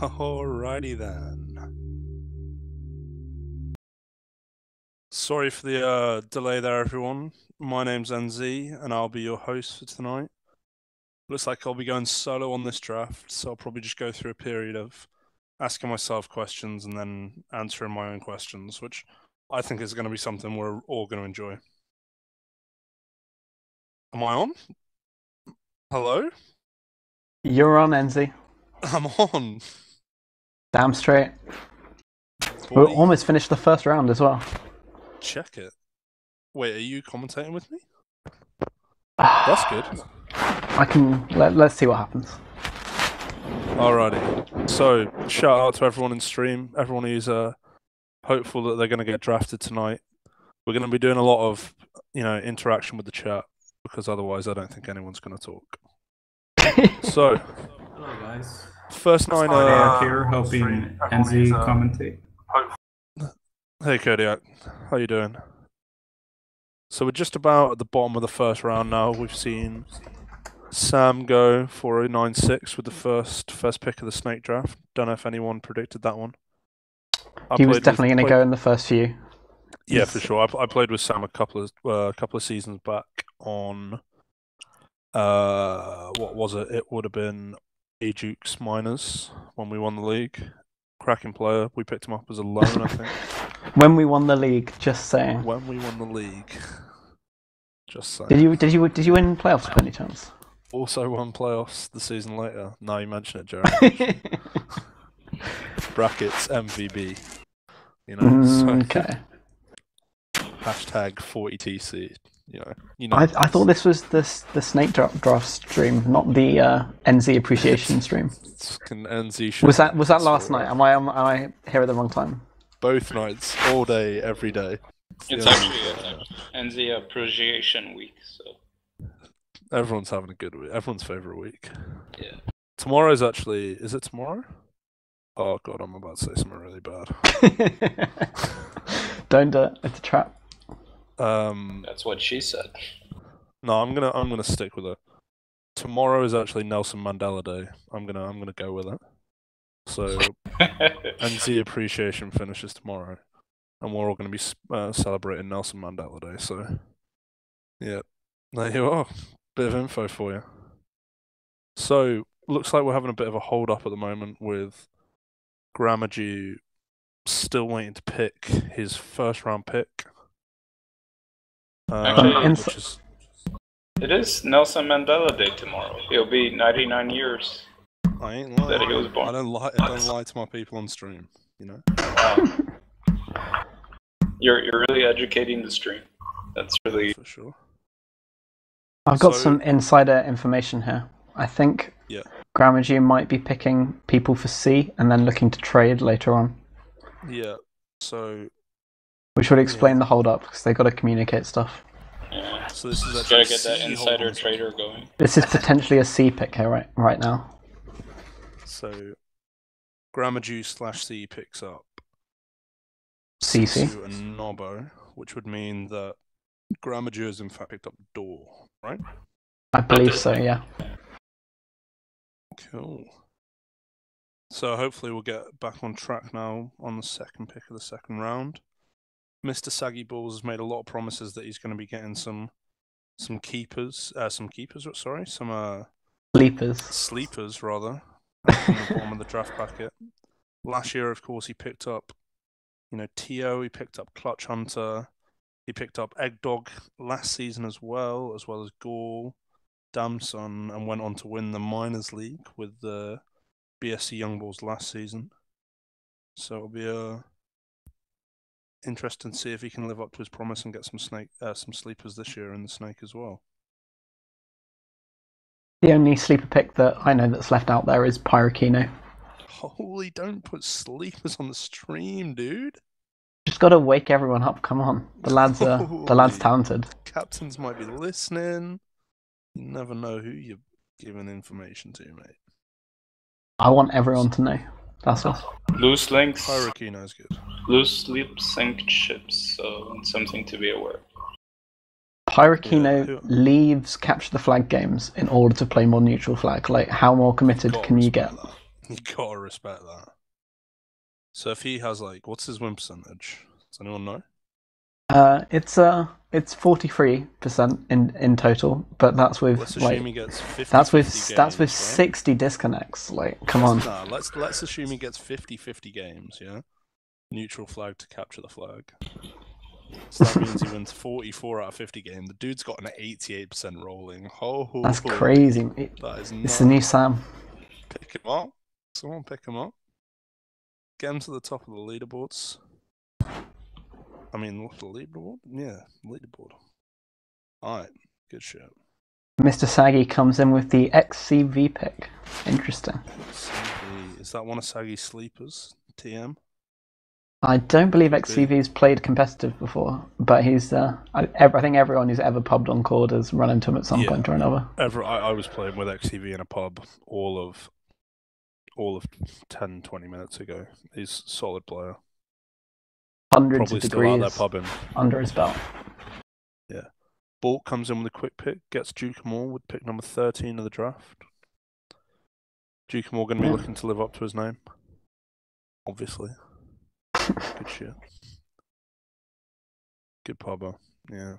Alrighty then. Sorry for the delay there, everyone. My name's NZ, and I'll be your host for tonight. Looks like I'll be going solo on this draft, so I'll probably just go through a period of asking myself questions and then answering my own questions, which I think is going to be something we're all going to enjoy. Am I on? Hello? You're on, NZ. I'm on. Damn straight. Boy, We almost finished the first round as well. check it. Wait, are you commentating with me? That's good. I can let's see what happens. Alrighty. So, shout out to everyone in stream, everyone who's hopeful that they're going to get drafted tonight. We're going to be doing a lot of, interaction with the chat, because otherwise I don't think anyone's going to talk. So, hello guys. First nine here, hoping NZ commentate. Hey Kodiak, how you doing? So we're just about at the bottom of the first round now. We've seen Sam go for a 9-6 with the first pick of the snake draft. Don't know if anyone predicted that one. He was definitely going to go in the first few. Yeah, for sure. I played with Sam a couple of seasons back on what was it? It would have been Ajukes Miners when we won the league. Cracking player. We picked him up as a loan, I think. When we won the league, just saying. When we won the league, just saying. Did you win playoffs by any chance? Also won playoffs the season later. Now you mention it, Jeremy. Brackets MVB. Okay. Hashtag 40TC. I thought this was the snake draft stream, not the NZ appreciation stream. NZ was that last night? Am I here at the wrong time? Both nights, all day, every day. It's actually NZ appreciation week, so everyone's having a good week. Everyone's favorite week. Yeah. Tomorrow's actually. Is it tomorrow? Oh god, I'm about to say something really bad. Don't do it. It's a trap. That's what she said. No, I'm gonna stick with it. Tomorrow is actually Nelson Mandela Day. I'm gonna go with it. So NZ appreciation finishes tomorrow, and we're all gonna be celebrating Nelson Mandela Day. So yeah, there you are. Bit of info for you. So looks like we're having a bit of a hold up at the moment with Grammagee still waiting to pick his first round pick. It is Nelson Mandela Day tomorrow. He'll be 99 years. I ain't lying. That he was born. I don't lie to my people on stream. Wow. You're really educating the stream. That's really for sure. I've got some insider information here. I think Grammagee might be picking people for C and then looking to trade later on. Yeah. So. Which would explain the hold up because they got to communicate stuff. Yeah. So this is gotta get that insider trader going. This is potentially a C pick here right now. So Grammagee/C picks up CC and Nobbo, which would mean that Grammagee has in fact picked up Door, right? I believe so, yeah. Cool. So hopefully we'll get back on track now on the second pick of the second round. Mr. Saggy Balls has made a lot of promises that he's going to be getting some sleepers rather, from the bottom of the draft packet. Last year, of course, he picked up, Tio. He picked up Clutch Hunter. He picked up Eggdog last season as well as Ghoul, Damson, and went on to win the Miners League with the BSC Young Bulls last season. So it'll be interesting to see if he can live up to his promise and get some sleepers this year in the snake as well. The only sleeper pick that I know that's left out there is Pyroquino. Holy, don't put sleepers on the stream, dude. Just gotta wake everyone up, come on. The lad's talented. Captains might be listening. You never know who you're giving information to, mate. I want everyone to know. That's all. Loose links. Pyroquino is good. Loose sleep sync chips, so something to be aware of. Pyroquino leaves capture the flag games in order to play more neutral flag. Like, how more committed can you get? You gotta respect that. So if he has like, what's his win percentage? Does anyone know? It's 43% in total, but that's with Let's assume he gets 50. That's with right? 60 disconnects. Like, come on. Nah, let's assume he gets 50 games. Yeah, neutral flag to capture the flag. So that means he wins 44 out of 50 games. The dude's got an 88% rolling. That's crazy. That is nuts. It's the new Sam. Pick him up. Someone pick him up. Get him to the top of the leaderboards. I mean, what's the leaderboard? Yeah, leaderboard. Alright, good shit. Mr. Saggy comes in with the XCV pick. Interesting. XCV. Is that one of Saggy's sleepers? TM? I don't believe XCV's played competitive before, but he's. I think everyone who's ever pubbed on Cord has run into him at some point or another. I was playing with XCV in a pub all of 10, 20 minutes ago. He's a solid player. Hundreds Probably of degrees still out there pubbing. under his belt. Yeah. Bolt comes in with a quick pick, gets Duke Moore with pick number 13 of the draft. Duke Moore going to be looking to live up to his name. Obviously. Good shit. Good pubber. Yeah.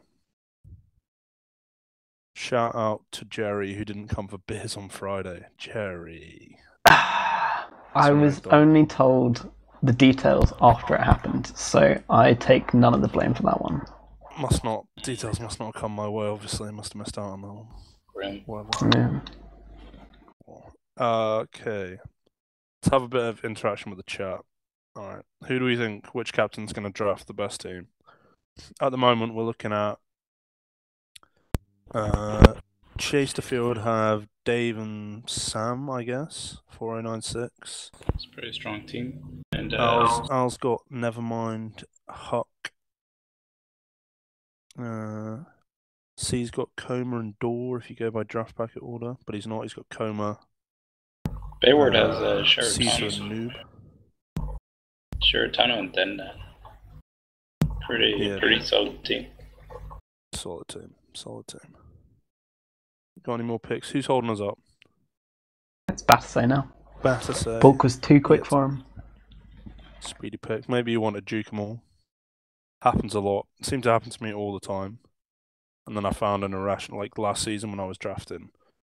Shout out to Jerry who didn't come for beers on Friday. Jerry. I was only told the details after it happened, so I take none of the blame for that one. Details must not come my way, obviously. I must have missed out on that one. Yeah. Okay. Let's have a bit of interaction with the chat. Alright. Who do we think, which captain's going to draft the best team? At the moment, we're looking at Chesterfield have Dave and Sam, I guess. 4096. It's a pretty strong team. And Al's got Nevermind, Huck. C's got Coma and Door if you go by draft packet order, but he's not. He's got Coma. Bayward has Caesar and Noob. Shiratano and Dendan. Pretty solid team. Solid team. Got any more picks? Who's holding us up? It's Batasay now. Batasay. Bulk was too quick for him. Speedy pick. Maybe you want to juke them all. Happens a lot. It seemed to happen to me all the time. And then I found an irrational, like last season when I was drafting,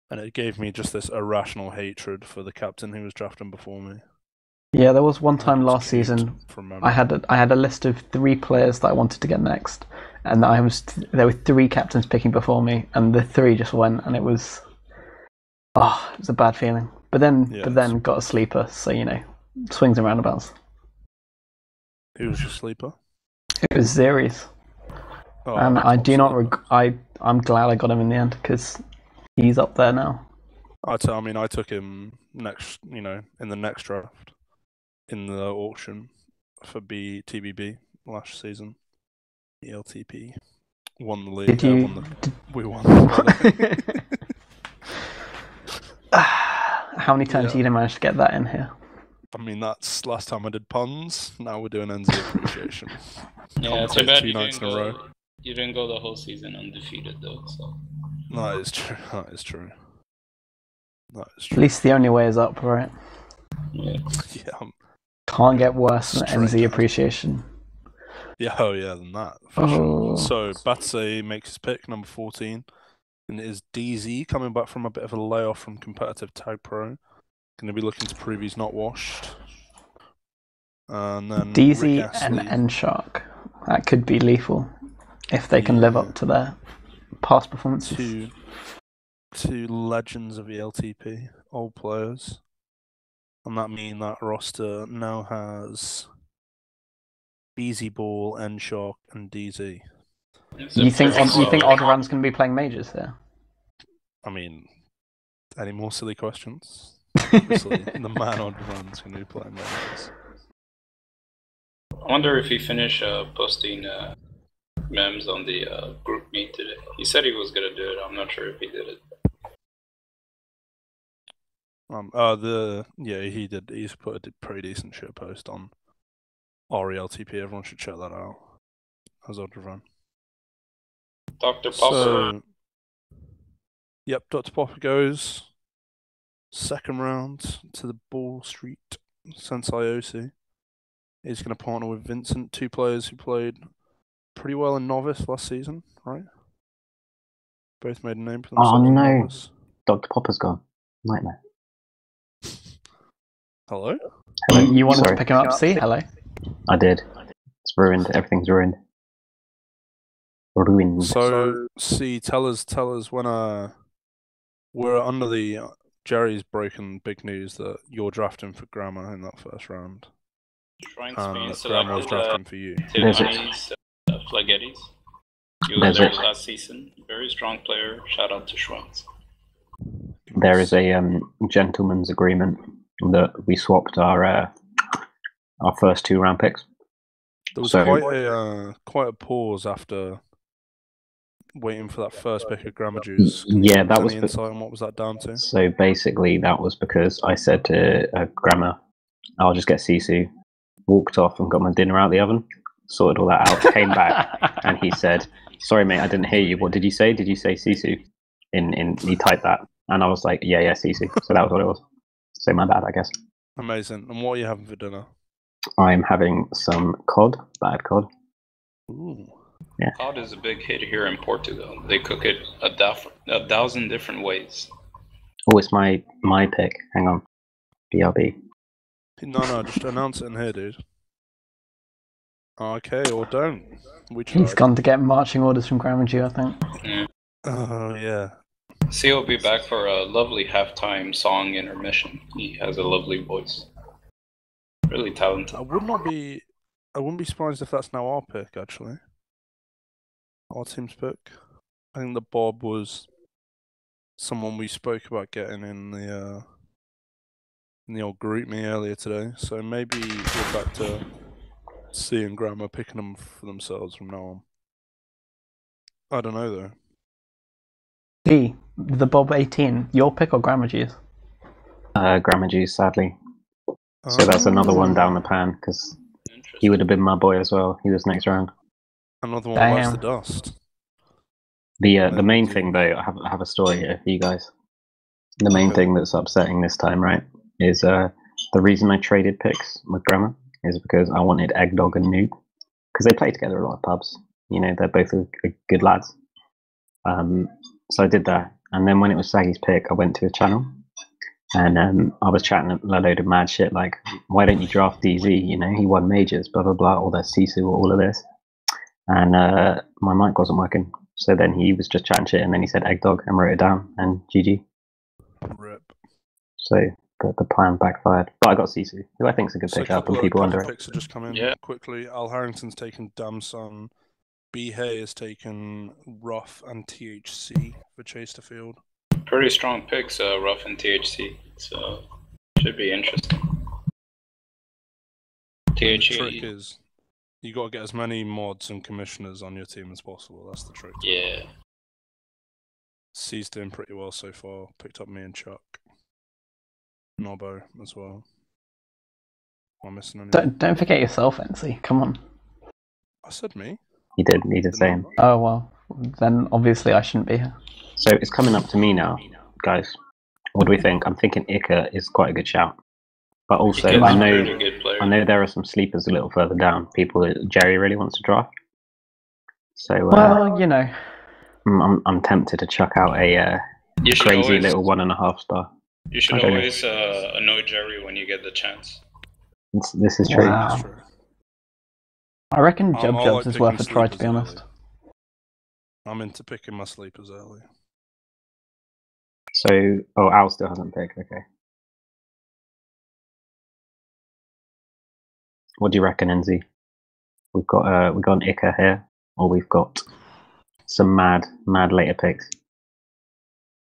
and it gave me just this irrational hatred for the captain who was drafting before me. Yeah, there was one time last season I had a list of 3 players that I wanted to get next, and there were 3 captains picking before me, and the 3 just went, and it was a bad feeling. But then got a sleeper, so swings and roundabouts. Who was your sleeper? It was Xeris. And I do not I'm glad I got him in the end because he's up there now. I took him next, in the next draft in the auction for TBB last season. ECLTP won the league. We won. How many times did you manage to get that in here? I mean, that's last time I did puns. Now we're doing NZ appreciation. Yeah, it's too bad 2 nights in a row. You didn't go the whole season undefeated, though. So. That is true. At least the only way is up, right? Yeah. Can't get worse than NZ appreciation. Yeah, than that. For sure. So Batsy makes his pick, number 14. And it is DZ coming back from a bit of a layoff from competitive TagPro. Going to be looking to prove he's not washed. And then DZ and N-Shark. That could be lethal if they can live up to their past performances. Two legends of ELTP, old players. And that roster now has Easy Ball, N-Shark, and DZ. You think Odran's going to be playing majors there? I mean, any more silly questions? Obviously, the man Odran's going to be playing majors. I wonder if he finished posting memes on the group meet today. He said he was going to do it. I'm not sure if he did it. He did. He's put a pretty decent shit post on RELTP. Everyone should check that out. How's Odran? Dr. Popper. Yep, Dr. Popper goes. second round to the Ball Street Sensei OC. He's going to partner with Vincent, 2 players who played pretty well in Novice last season, right? Both made a name for themselves in Novice. Dr. Popper's gone. Nightmare. Hello? Hello. You wanted Sorry. to pick him up, see? Hello. I did. It's ruined. Everything's ruined. Ruined. So, see, tell us when we're under the Jerry's broken big news that you're drafting for Grammar in that first round. And that Grammar was drafting for you. Tiffany's Flagettis. You were there last season. Very strong player. Shout out to Schwantz. There is a gentleman's agreement that we swapped our first 2 round picks. There was quite a pause after waiting for that first pick of Grammar Juice. Yeah, that was. Any insight on what was that down to? So basically, that was because I said to Grammar, "I'll just get Sisu." Walked off and got my dinner out of the oven. Sorted all that out. Came back and he said, "Sorry, mate, I didn't hear you. What did you say? Did you say Sisu?" He typed that, and I was like, "Yeah, Sisu." So that was what it was. So my bad, I guess. Amazing. And what are you having for dinner? I'm having some cod, bad cod. Ooh. Yeah. Cod is a big hit here in Portugal. They cook it a 1,000 different ways. Oh, it's my pick. Hang on. BRB. No, just announce it in here, dude. Okay, or don't. He's gone to get marching orders from Grammar Jew, I think. Yeah. Oh, yeah. C will be back for a lovely halftime song intermission. He has a lovely voice. Really talented. I wouldn't be surprised if that's now our pick, actually. Our team's pick. I think the Bob was someone we spoke about getting in the old group me earlier today. So maybe we're back to C and Grammar picking them for themselves from now on. I don't know though. D, the Bob 18, your pick or Grammar Jew's? Grammar Juice, sadly. So that's another one down the pan because he would have been my boy as well. He was next round. Another one bites the dust. The main thing though, I have a story here for you guys. The main thing that's upsetting this time, right, is the reason I traded picks with Grammar is because I wanted Eggdog and Noob because they play together a lot of pubs. You know, they're both good lads. So I did that, and then when it was Saggy's pick, I went to his channel. And I was chatting a load of mad shit like, why don't you draft DZ? You know, he won majors, blah, blah, blah, all that Sisu, all of this. And my mic wasn't working. So then he was just chatting shit and then he said Eggdog and wrote it down and GG. Rip. So the plan backfired. But I got Sisu, who I think is a good pick up and people under it. Picks have just come in quickly. Al Harrington's taken Damson. B. Hay has taken Ruff and THC for Chesterfield. Pretty strong picks, Ruff and THC. So should be interesting. The trick is you got to get as many mods and commissioners on your team as possible. That's the trick. Yeah. C's doing pretty well so far. Picked up me and Chuck. Nobbo as well. Am I missing anything? Don't forget yourself, NC. Come on. I said me. He did say him. Oh well, then obviously I shouldn't be here. So it's coming up to me now, guys. What do we think? I'm thinking Ica is quite a good shout. But also, I know there are some sleepers a little further down. People that Jerry really wants to draft. So, well, you know, I'm tempted to chuck out a crazy little 1.5 star. You should always annoy Jerry when you get the chance. This is true. Wow. I reckon Jubs is worth a try, to be honest. I'm into picking my sleepers early. So, Al still hasn't picked. Okay. What do you reckon, NZ? We've got an Ica here, or we've got some mad later picks.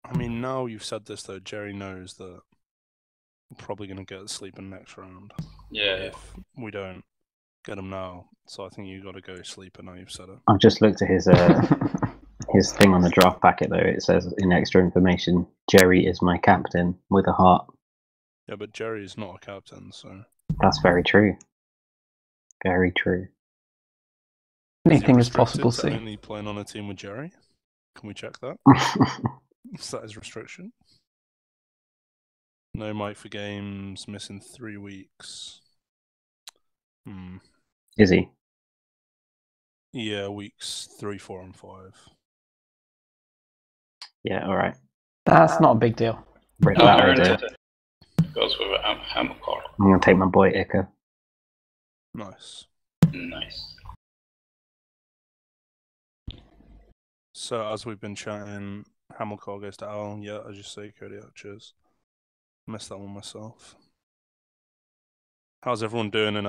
I mean, now you've said this though, Jerry knows that we're probably going to get a sleeper next round. Yeah. If we don't get him now, so I think you got to go sleeper now. You've said it. I've just looked at his his thing on the draft packet though. It says in extra information, Jerry is my captain with a heart. Yeah, but Jerry's not a captain, so that's very true. Very true. Anything is possible. See, only playing on a team with Jerry. Can we check that? Is that his restriction? No Mike for games, missing 3 weeks. Is he? Yeah, weeks 3, 4, and 5. Yeah, all right. That's not a big deal. Rip that idea. Goes with a hammer car. I'm gonna take my boy Ica. Nice. Nice. So as we've been chatting, Hamilcar goes to Al. Yeah, as you say, Cody. Cheers. Missed that one myself. How's everyone doing in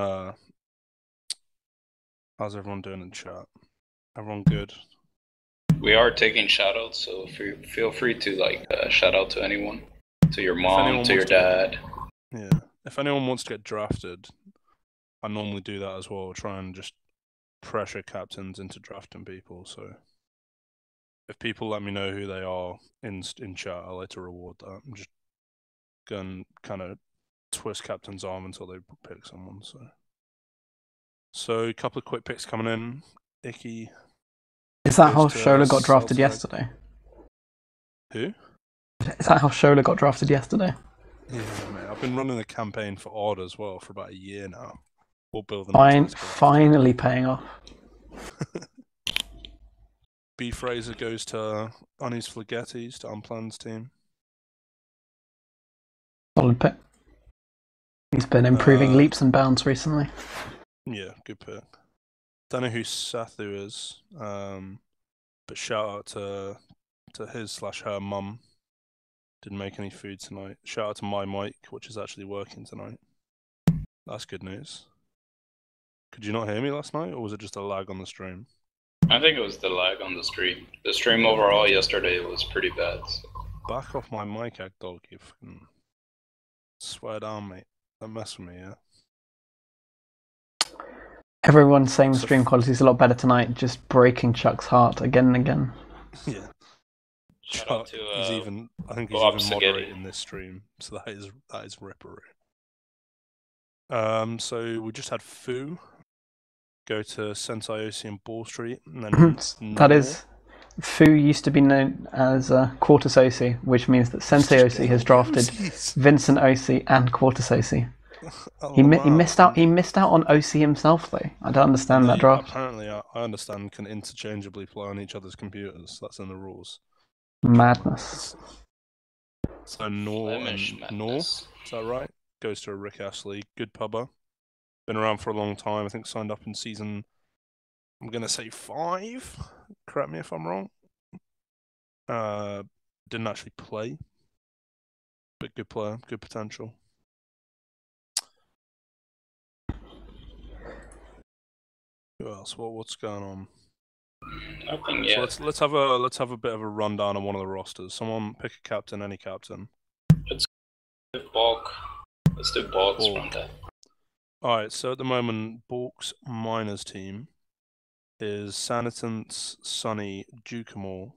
How's everyone doing in chat? Everyone good? We are taking shoutouts, so feel free to shout out to anyone, to your mom, to your dad. Yeah. If anyone wants to get drafted, I normally do that as well. Try and just pressure captains into drafting people. So if people let me know who they are in chat, I like to reward that. I'm just going to kind of twist captain's arm until they pick someone. So a couple of quick picks coming in. Icky. Is that how Shola got drafted yesterday? Who? Is that how Shola got drafted yesterday? Yeah, mate. I've been running a campaign for Odd as well for about a year now. We'll build them. Finally paying off. B Fraser goes to Unis Flagettis to Unplanned's team. Solid pick. He's been improving leaps and bounds recently. Yeah, good pick. Don't know who Sathu is, but shout out to his/her mum. Didn't make any food tonight. Shout out to my mic, which is actually working tonight. That's good news. Could you not hear me last night, or was it just a lag on the stream? I think it was the lag on the stream. The stream overall yesterday was pretty bad. So. Back off my mic, egg dog, you fucking... Swear down, mate. Don't mess with me, yeah? Everyone's saying the stream quality is a lot better tonight, just breaking Chuck's heart again and again. Yeah. Chuck is even, I think he's even moderating this stream, so that is rippery. So we just had Fu go to Sensei Osi and Ball Street, and then that is, Fu used to be known as Quartus Osi, which means that Sensei Osi has drafted Vincent Osi and Quartus Osi. He missed out. He missed out on Osi himself, though. I don't understand that draft. Apparently, I understand can interchangeably play on each other's computers. That's in the rules. Madness. So Nor, is that right? Goes to a Rick Astley, good pubber. Been around for a long time. I think signed up in season, I'm gonna say 5. Correct me if I'm wrong. Didn't actually play, but good player, good potential. Who else? What's going on? Nothing yet. So let's have a bit of a rundown on one of the rosters. Someone pick a captain, any captain. Let's do Bulk. Let's do Bulk's rundown. Alright, so at the moment, Bulk's minors team is Sanitant's Sonny Dukamal,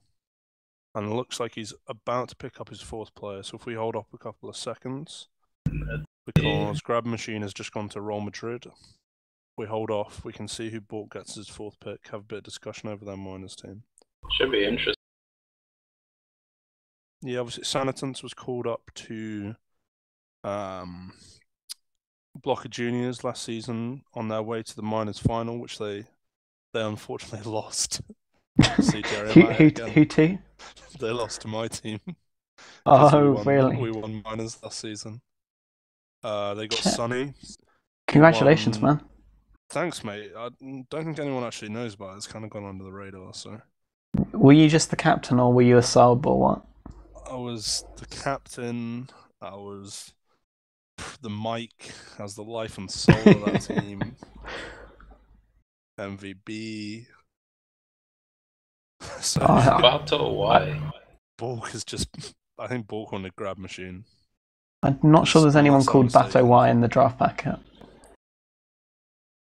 and it looks like he's about to pick up his 4th player. So if we hold up a couple of seconds, because Grab Machine has just gone to Real Madrid. We hold off, we can see who Bulk gets his 4th pick, have a bit of discussion over their minors team. Should be interesting. Yeah, obviously Sanitants was called up to Blocker Juniors last season on their way to the minors final, which they unfortunately lost. See who to? They lost to my team. Oh, really? We won minors last season. They got Sonny. Congratulations, man. Thanks, mate. I don't think anyone actually knows about it. It's kind of gone under the radar, so... Were you just the captain, or were you a sub, or what? I was the captain. I was the mic. I was the life and soul of that team. MVB. So, Bato, why? Bulk is just... I think Bulk on the Grab Machine. I'm not sure there's anyone called Bato Y in the draft packet.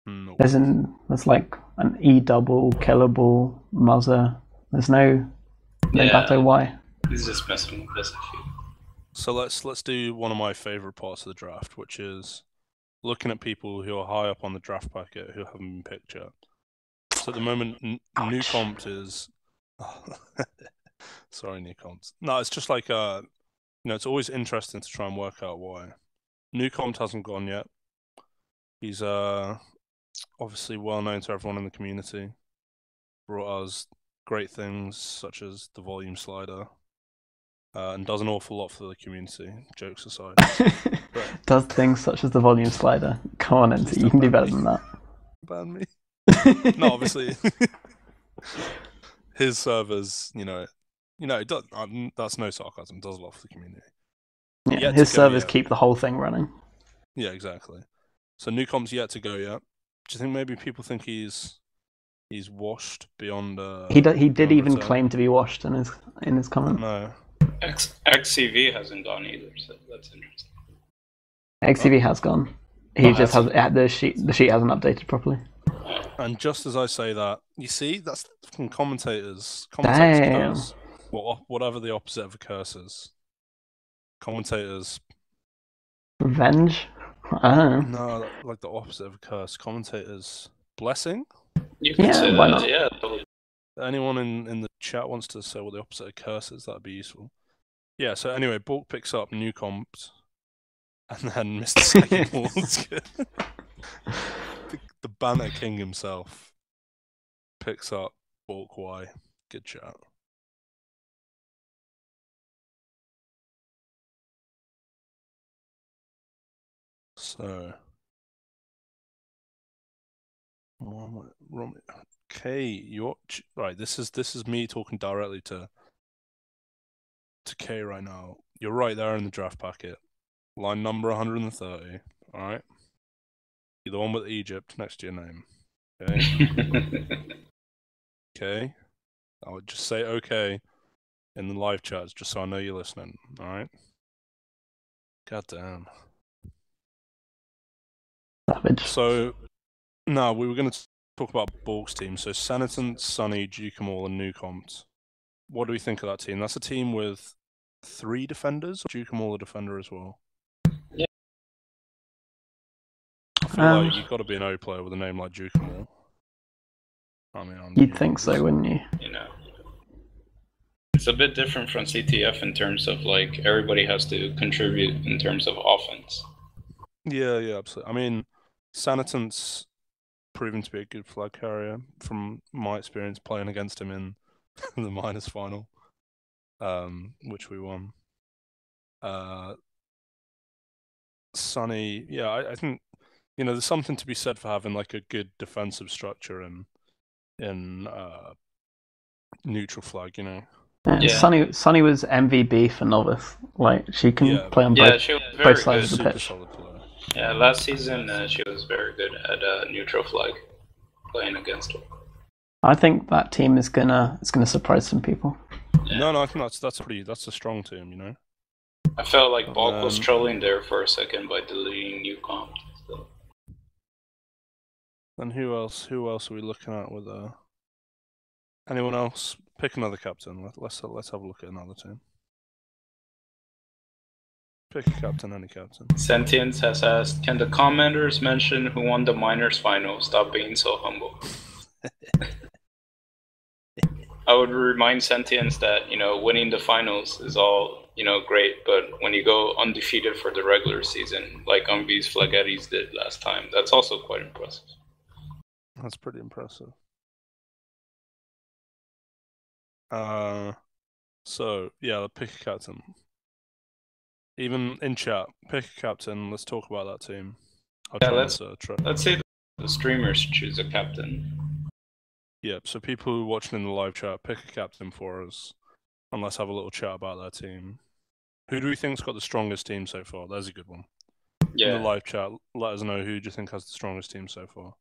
Nope. There's like an E double, killable, Muzzer. There's no Bato Y. He's just messing with this. So let's do one of my favourite parts of the draft, which is looking at people who are high up on the draft packet who haven't been picked yet. So at the moment, New Compt is... Sorry, New Compt. No, it's just like it's always interesting to try and work out why. Newcomb hasn't gone yet. He's obviously well known to everyone in the community. Brought us great things such as the volume slider, and does an awful lot for the community. Jokes aside, does things such as the volume slider. Come on, NC, you can do better than that. Ban me. No, obviously, his servers, it does, that's no sarcasm. Does a lot for the community. Yeah, his servers keep the whole thing running. Yeah, exactly. So Newcomb's yet to go yet. Do you think maybe people think he's washed beyond? He did even claim to be washed in his comment. No. XCV hasn't gone either, so that's interesting. XCV has gone. He just has the sheet hasn't updated properly. And just as I say that, you see, that's from commentators. Damn. Curse. Whatever the opposite of a curse is. Commentators. Revenge? I don't know. No, like the opposite of a curse. Commentators. Blessing? You can say why that, not? yeah. Anyone in the chat wants to say what the opposite of curse is, that'd be useful. Yeah, so anyway, Bulk picks up Newcomb, and then Mr. Second Balls, the banner king himself, picks up Bulk Y. Good chat. So, okay, you're right. This is me talking directly to K right now. You're right there in the draft packet, line number 130. All right, you're the one with Egypt next to your name. Okay. Okay. I would just say okay in the live chats, just so I know you're listening. All right. God damn. Savage. So, no, we were going to talk about Bulk's team. So, Senatant, Sunny, Jukamal, and Newcomb. What do we think of that team? That's a team with 3 defenders. Jukamal a defender as well. Yeah. I feel like you've got to be an O player with a name like Jukamal. I mean, you'd think so, wouldn't you? It's a bit different from CTF in terms of like everybody has to contribute in terms of offense. Yeah, absolutely. I mean, Sanitant's proven to be a good flag carrier from my experience playing against him in the minors final, which we won. Sunny, yeah, I think there's something to be said for having like a good defensive structure in neutral flag, Yeah. Sunny was MVB for novice. Like she can play on both sides of the pitch. Yeah, last season she was very good at neutral flag, playing against her. I think that team is gonna surprise some people. Yeah. No, I think that's a strong team, I felt like Bulk was trolling there for a second by deleting Newcomb. So. And who else are we looking at with anyone else? Pick another captain. Let's have a look at another team. Pick a captain, any captain. Sentience has asked, can the commenters mention who won the minors final? Stop being so humble. I would remind Sentience that, winning the finals is all, great, but when you go undefeated for the regular season, like Unbees Flaghettis did last time, that's also quite impressive. That's pretty impressive. So yeah, pick a captain. Even in chat, pick a captain. Let's talk about that team. Let's say the streamers choose a captain. Yeah, so people who are watching in the live chat, pick a captain for us, and let's have a little chat about that team. Who do we think's got the strongest team so far? There's a good one. Yeah. In the live chat, let us know who do you think has the strongest team so far.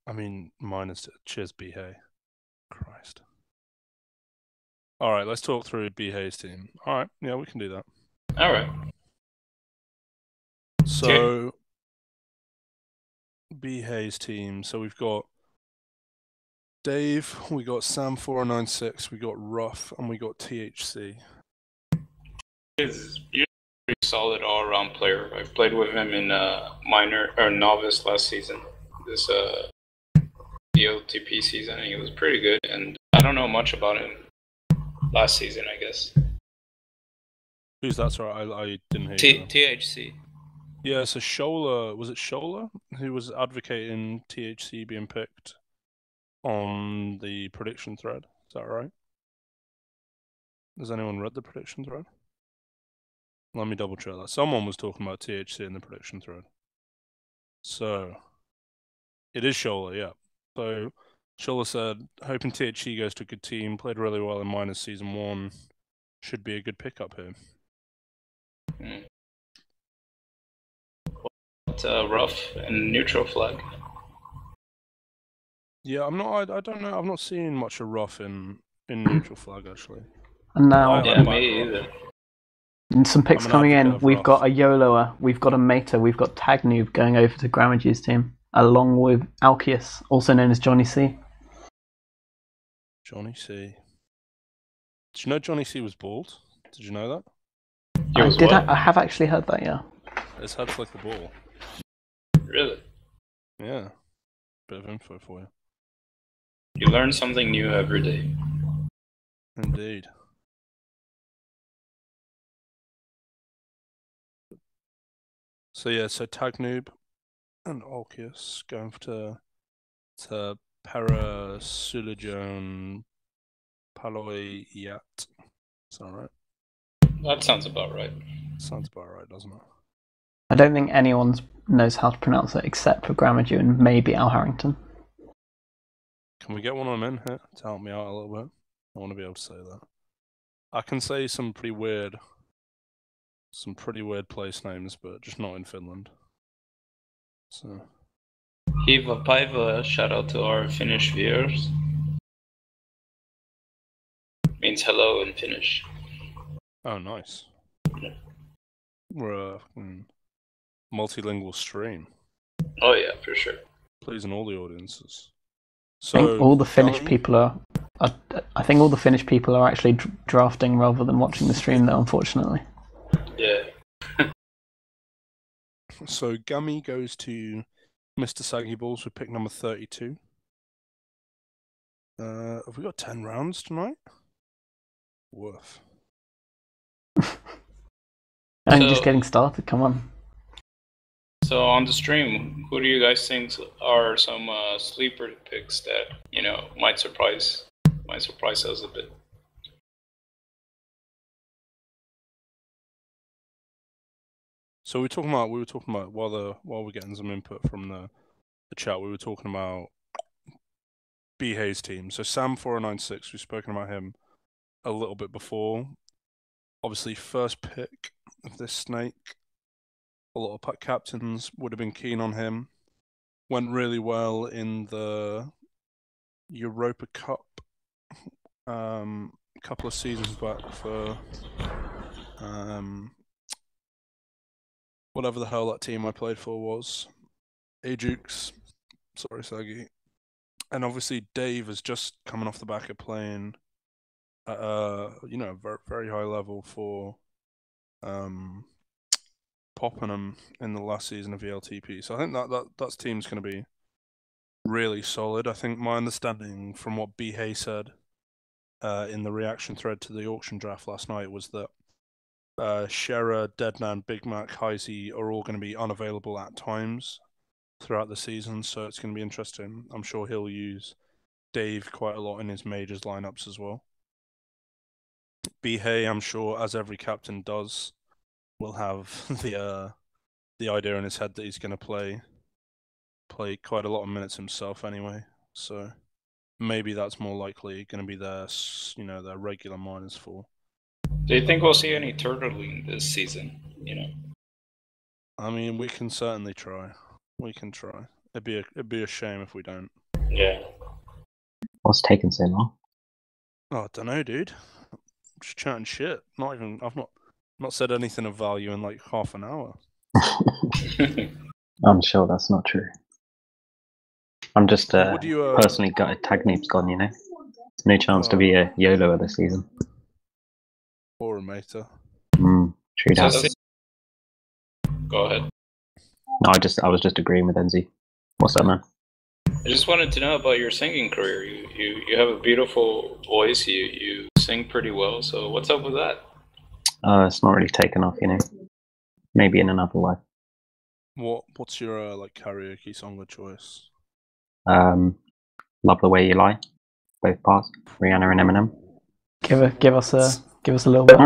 I mean, mine is cheers, B-Hay. Christ. All right, let's talk through B-Hay's team. All right, yeah, we can do that. All right. So, B-Hay's team. So we've got Dave, we got Sam496, we got Ruff, and we got THC. He's a pretty solid all-around player. I played with him in minor or novice last season. This ECLTP season, and he was pretty good. And I don't know much about him last season, I guess. Who's that? Sorry, I didn't hear you. THC. Yeah, so Shola, was it Shola who was advocating THC being picked on the prediction thread? Is that right? Has anyone read the prediction thread? Let me double check that. Someone was talking about THC in the prediction thread. So, it is Shola, yeah. So, Shola said, hoping THC goes to a good team, played really well in minors season 1, should be a good pickup here. It's rough and neutral flag. Yeah, I don't know. I've not seen much of rough in neutral flag actually. And now, Yeah, me either. And some picks I'm an coming in. advocate of We've rough. got a YOLOer, we've got a Mater, we've got TagNoob going over to Gramage's team, along with Alcius, also known as Johnny C. Johnny C. Did you know Johnny C was bald? Did you know that? I have actually heard that, yeah. His head's like a ball. Really? Yeah. Bit of info for you. You learn something new every day. Indeed. So yeah, so TagNoob and Alcius going to Parasulajon Paloi Yat. Is that right? That sounds about right. Sounds about right, doesn't it? I don't think anyone knows how to pronounce it except for Gramage and maybe Al Harrington. Can we get one of them in here to help me out a little bit? I want to be able to say that. I can say some pretty weird place names, but just not in Finland. So. Hiva Paiva, shout out to our Finnish viewers. Means hello in Finnish. Oh, nice. We're a multilingual stream. Oh yeah, for sure. Pleasing all the audiences. I think all the Finnish people are. I think all the Finnish people are actually drafting rather than watching the stream, though. Unfortunately. Yeah. So Gummy goes to Mr. Saggy Balls with pick number 32. Have we got 10 rounds tonight? Woof. I'm just getting started. Come on. So on the stream, who do you guys think are some sleeper picks that might surprise us a bit? So we were talking about while we're getting some input from the chat, we were talking about B Hayes' team. So Sam 4096, we've spoken about him a little bit before. Obviously, first pick of this snake. A lot of captains would have been keen on him. Went really well in the Europa Cup a couple of seasons back for whatever the hell that team I played for was. Ajukes, sorry Saggy. And obviously Dave is just coming off the back of playing at very, very high level for Poppenham in the last season of ECLTP. So I think that team's going to be really solid. I think my understanding from what B. Hay said in the reaction thread to the auction draft last night was that Scherer, Deadman, Big Mac, Heisey are all going to be unavailable at times throughout the season, so it's going to be interesting. I'm sure he'll use Dave quite a lot in his majors lineups as well. B. Hay, I'm sure, as every captain does, will have the idea in his head that he's going to play quite a lot of minutes himself anyway. So maybe that's more likely going to be their regular minus for. Do you think we'll see any turtling this season? I mean, we can certainly try. We can try. It'd be a shame if we don't. Yeah. What's taking so long? Oh, I don't know, dude. I'm just chatting shit. I've not said anything of value in like half an hour. I'm sure that's not true. I'm just personally gutted TagNoob's gone, No chance to be a YOLO this season. Or a Mater. True that. Go ahead. No, I was just agreeing with Enzi. What's up, man? I just wanted to know about your singing career. You have a beautiful voice. You sing pretty well. So what's up with that? It's not really taken off, you know. Maybe in another life. What's your like karaoke song of choice? Love the Way You Lie. Both parts. Rihanna and Eminem. Give us a little bit.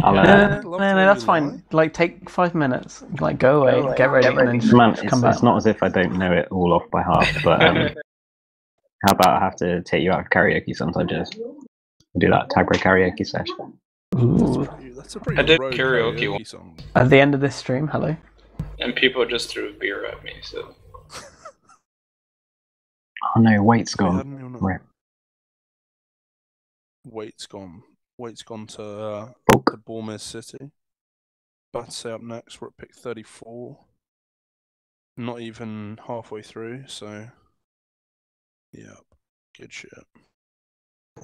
No, that's fine. Like, take 5 minutes. Like, go away, get ready, and then Man, come back. it's not as if I don't know it all off by heart, but how about I have to take you out of karaoke sometime, Jess? We'll do that TagPro karaoke session. Ooh. That's a pretty I did rogue karaoke song. At the end of this stream, hello. And people just threw beer at me, so. Oh no, weight's gone. Right. Weight's gone. Weight's gone to Bournemouth City. Battersea up next. We're at pick 34. Not even halfway through, so yeah, good shit.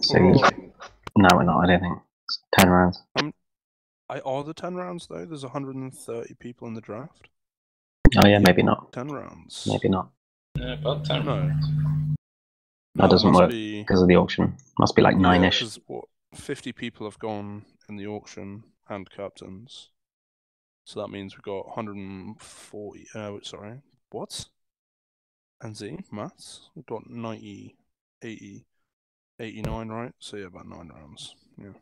So, no, we're not. I don't think. It's 10 rounds. Are the 10 rounds though? There's 130 people in the draft. Oh yeah, maybe not. 10 rounds. Maybe not. Yeah, about 10. No. That doesn't work because of the auction. Must be like 9-ish. Because what 50 people have gone in the auction and captains. So that means we've got 140. Sorry, what? NZ maths. We've got 90, 80, 89, right? So yeah, about 9 rounds. Yeah.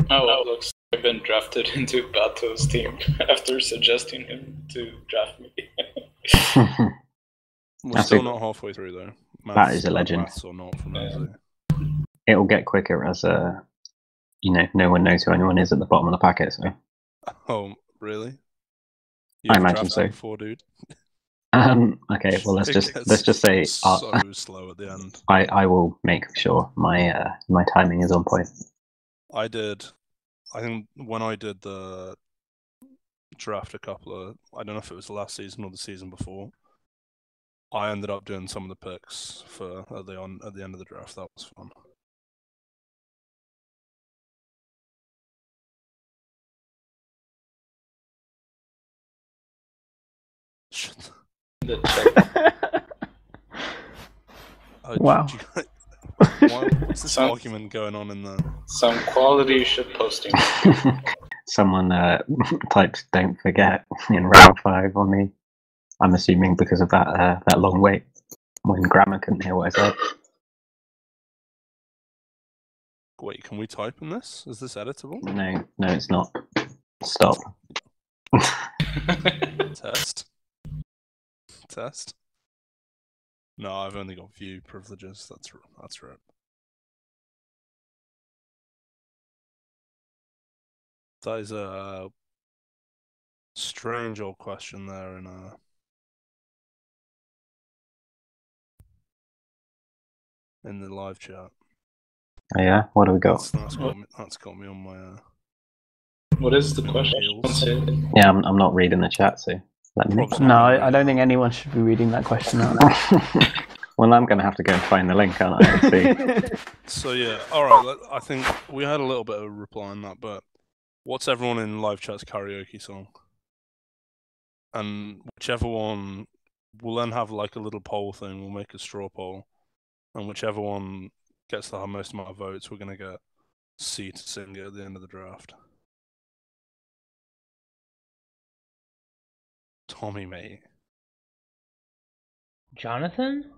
Oh, well, looks like I've been drafted into Bato's team after suggesting him to draft me. We're still not halfway through though. That is a legend. Maths or not from NZ. It'll get quicker as no one knows who anyone is at the bottom of the packet. So. Oh, really? I imagine so. Before, dude. Okay. Well, let's just say so slow at the end. I will make sure my timing is on point. I think when I did the draft I don't know if it was last season or the season before, I ended up doing some of the picks for at the end of the draft. That was fun. Wow. What's this argument going on in there? Some quality shit posting. Someone typed "Don't forget" in round 5 on me. I'm assuming because of that long wait when Grammar couldn't hear what I said. Wait, can we type in this? Is this editable? No, it's not. Stop. Test. No, I've only got view privileges. That's right. That is a strange old question there in the live chat. Oh, yeah, what do we got? That's got me on my. What is the question? Yeah, I'm not reading the chat, so let me. No, I don't think anyone should be reading that question out. Well, I'm going to have to go and find the link, aren't I? See. So yeah, all right. I think we had a little bit of a reply on that, but what's everyone in live chat's karaoke song? And whichever one, we'll then have like a little poll thing. We'll make a straw poll, and whichever one gets the most amount of votes, we're gonna get C to sing it at the end of the draft. Tommy, mate. Jonathan?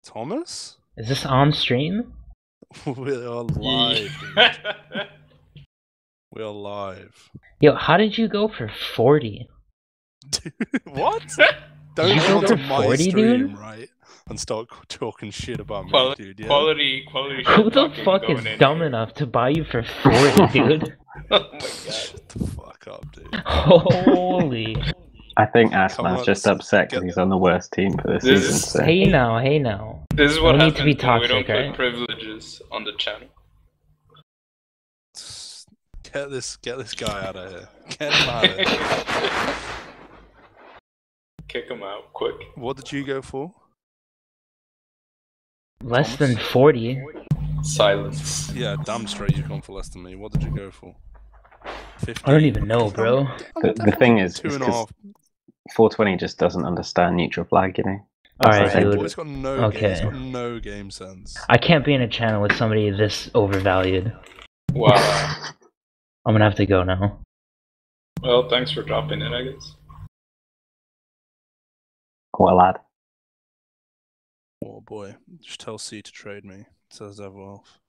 Thomas? Is this on stream? We are live, dude. We are live. Yo, how did you go for 40? Dude, what? Did you Don't go go to for my 40, stream, dude? right? And start talking shit about me, dude. Yeah. Quality. Who the fuck is dumb enough to buy you for 40, dude? Oh my god. Shut the fuck up, dude. Holy. I think Asman's just upset because he's on the worst team for this season. So. Hey now. This is what No need happens to be when toxic, we don't right? put privileges on the channel. Get this guy out of here. Get him out of here. Kick him out quick. What did you go for? Less than 40. Silence. Yeah, damn straight you've gone for less than me. What did you go for? 50? I don't even know, bro. The thing is, 2.5. 420 just doesn't understand neutral flag, you know. Alright, That's dude. It's got no Okay. It's got no game sense. I can't be in a channel with somebody this overvalued. Wow. I'm gonna have to go now. Well, thanks for dropping in, I guess. What a lad. Oh boy, just tell C to trade me, says Evolve.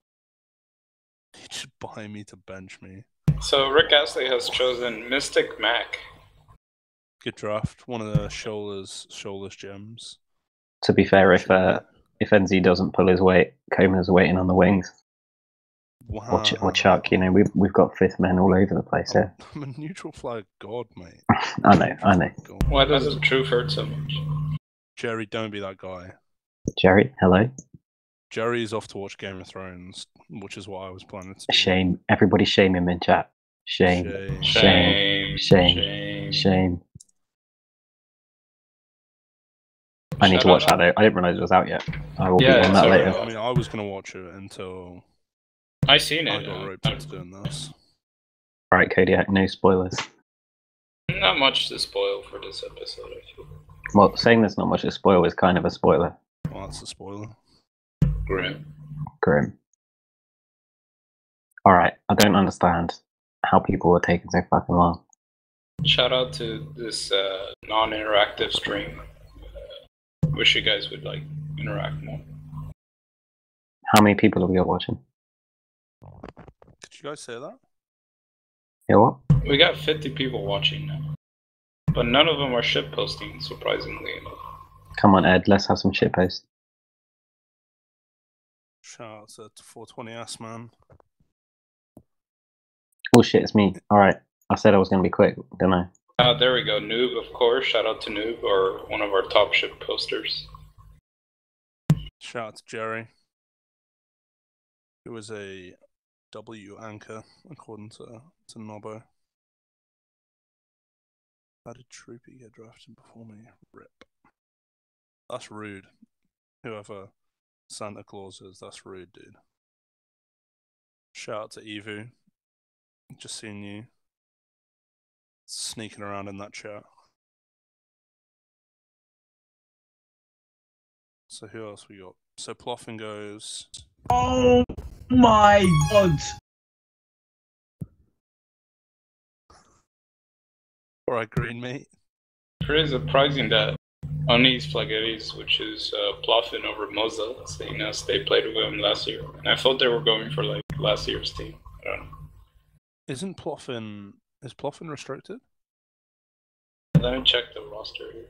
He should buy me to bench me. So Rick Astley has chosen Mystic Mac. Good draft, one of the shoulders gems. To be fair, if NZ doesn't pull his weight, Coma's waiting on the wings. Wow. Or Chuck, you know, we've got fifth men all over the place here. I'm a neutral flag god, mate. I know. Why does the truth hurt so much? Jerry, don't be that guy. Jerry, hello. Jerry's off to watch Game of Thrones, which is what I was planning to do. Shame. Everybody shame him in chat. Shame. I need to watch that though. I didn't realise it was out yet. I will be on that later. I mean, I was going to watch it until I seen it. I got roped into doing this. Alright, Kodiak, no spoilers. Not much to spoil for this episode, I feel. Well, saying there's not much to spoil is kind of a spoiler. Well, that's a spoiler. Grim. Alright, I don't understand how people are taking so fucking long. Shout out to this non-interactive stream. Wish you guys would like interact more. How many people have we got watching? Did you guys say that? Yeah, what? We got 50 people watching now. But none of them are shit posting, surprisingly enough. Come on, Ed, let's have some shit posts. Shout out to 420S, man. Oh shit, it's me. Alright, I said I was going to be quick, didn't I? There we go. Noob, of course. Shout out to Noob, or one of our top ship posters. Shout out to Jerry, who was a W anchor, according to Nobbo. How did Troopy get drafted before me? Rip. That's rude. Whoever Santa Claus is, that's rude, dude. Shout out to Evu. Just seen you sneaking around in that chat. So who else we got? So Ploffin goes. Oh my god! Alright, green mate. Pretty surprising that Unis Flaghettis, which is Ploffin over Moza, seeing as they played with him last year. And I thought they were going for like last year's team. I don't know. Is Ploffin restricted? Let me check the roster here.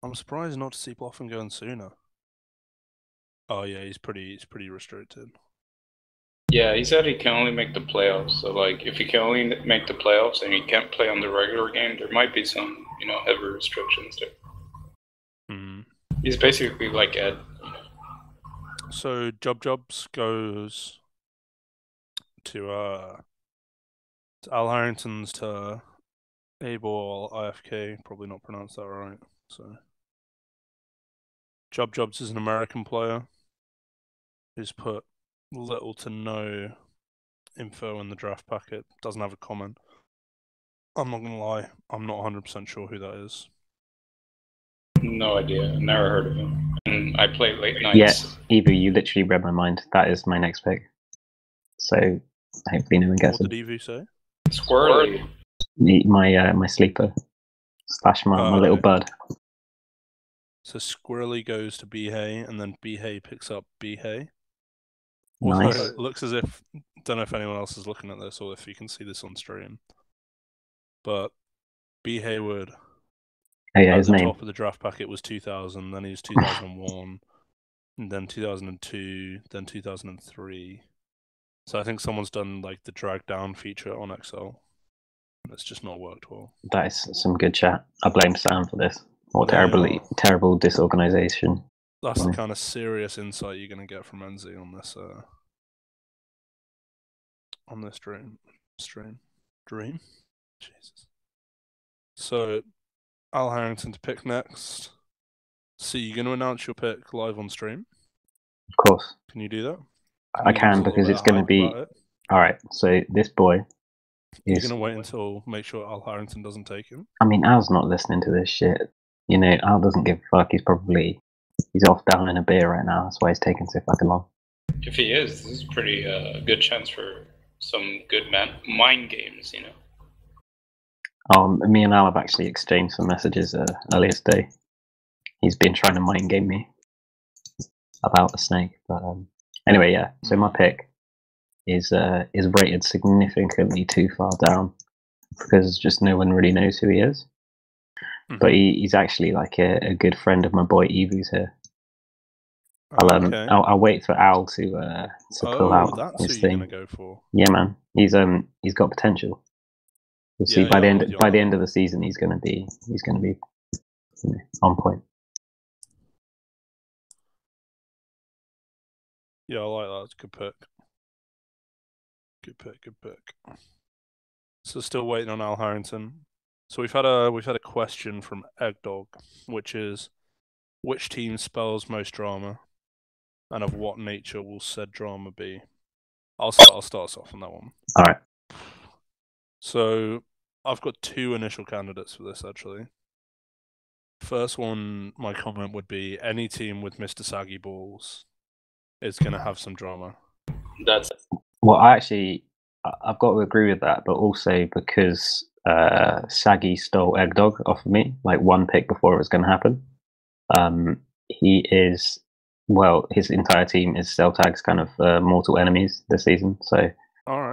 I'm surprised not to see Ploffin going sooner. Oh yeah, he's pretty restricted. Yeah, he said he can only make the playoffs. So like, if he can only make the playoffs and he can't play on the regular game, there might be some, heavy restrictions there. He's basically like Ed. So Jobs goes to Al Harrington's to Abel IFK, probably not pronounced that right. So Jobs is an American player who's put little to no info in the draft packet, doesn't have a comment. I'm not gonna lie, I'm not 100% sure who that is. No idea, never heard of him. And I play late nights. Yes, Evu, you literally read my mind. That is my next pick. So hopefully no one gets it. What did Evu say? Squirrely. My sleeper. / my little bud. So Squirrely goes to Bihei, and then Bihei picks up Bihei. Nice. It looks as if, don't know if anyone else is looking at this or if you can see this on stream, but B. Hayward his name. Top of the draft packet was 2000, then he was 2001, and then 2002, then 2003. So I think someone's done like the drag down feature on Excel, and it's just not worked well. That is some good chat. I blame Sam for this. Or terrible disorganization. That's the kind of serious insight you're going to get from NZ on this dream. Jesus. So, Al Harrington to pick next. So you're going to announce your pick live on stream? Of course. Can you do that? I can, because it's going to be... Alright, so this boy is... You're going to wait until make sure Al Harrington doesn't take him? I mean, Al's not listening to this shit. Al doesn't give a fuck. He's probably He's off down in a beer right now. That's why he's taking so fucking long. If he is, this is a pretty good chance for some good mind games, you know. Me and Al have actually exchanged some messages earlier today. He's been trying to mind game me about the snake, but anyway, yeah. So my pick is rated significantly too far down because just no one really knows who he is. Mm-hmm. But he's actually like a good friend of my boy Evu's here. I'll wait for Al to pull out that's his who thing. You're gonna go for. Yeah, man. He's got potential. You'll see by the end of the season he's gonna be on point. Yeah, I like that. It's a good pick. Good pick. So still waiting on Al Harrington. So we've had a question from Eggdog, which is, which team spells most drama, and of what nature will said drama be? I'll start us off on that one. All right. So I've got two initial candidates for this actually. First one, my comment would be any team with Mr. Saggy Balls is going to have some drama. Well, I've got to agree with that, but also because Saggy stole Eggdog off of me, like one pick before it was going to happen. His entire team is Celtag's kind of mortal enemies this season, so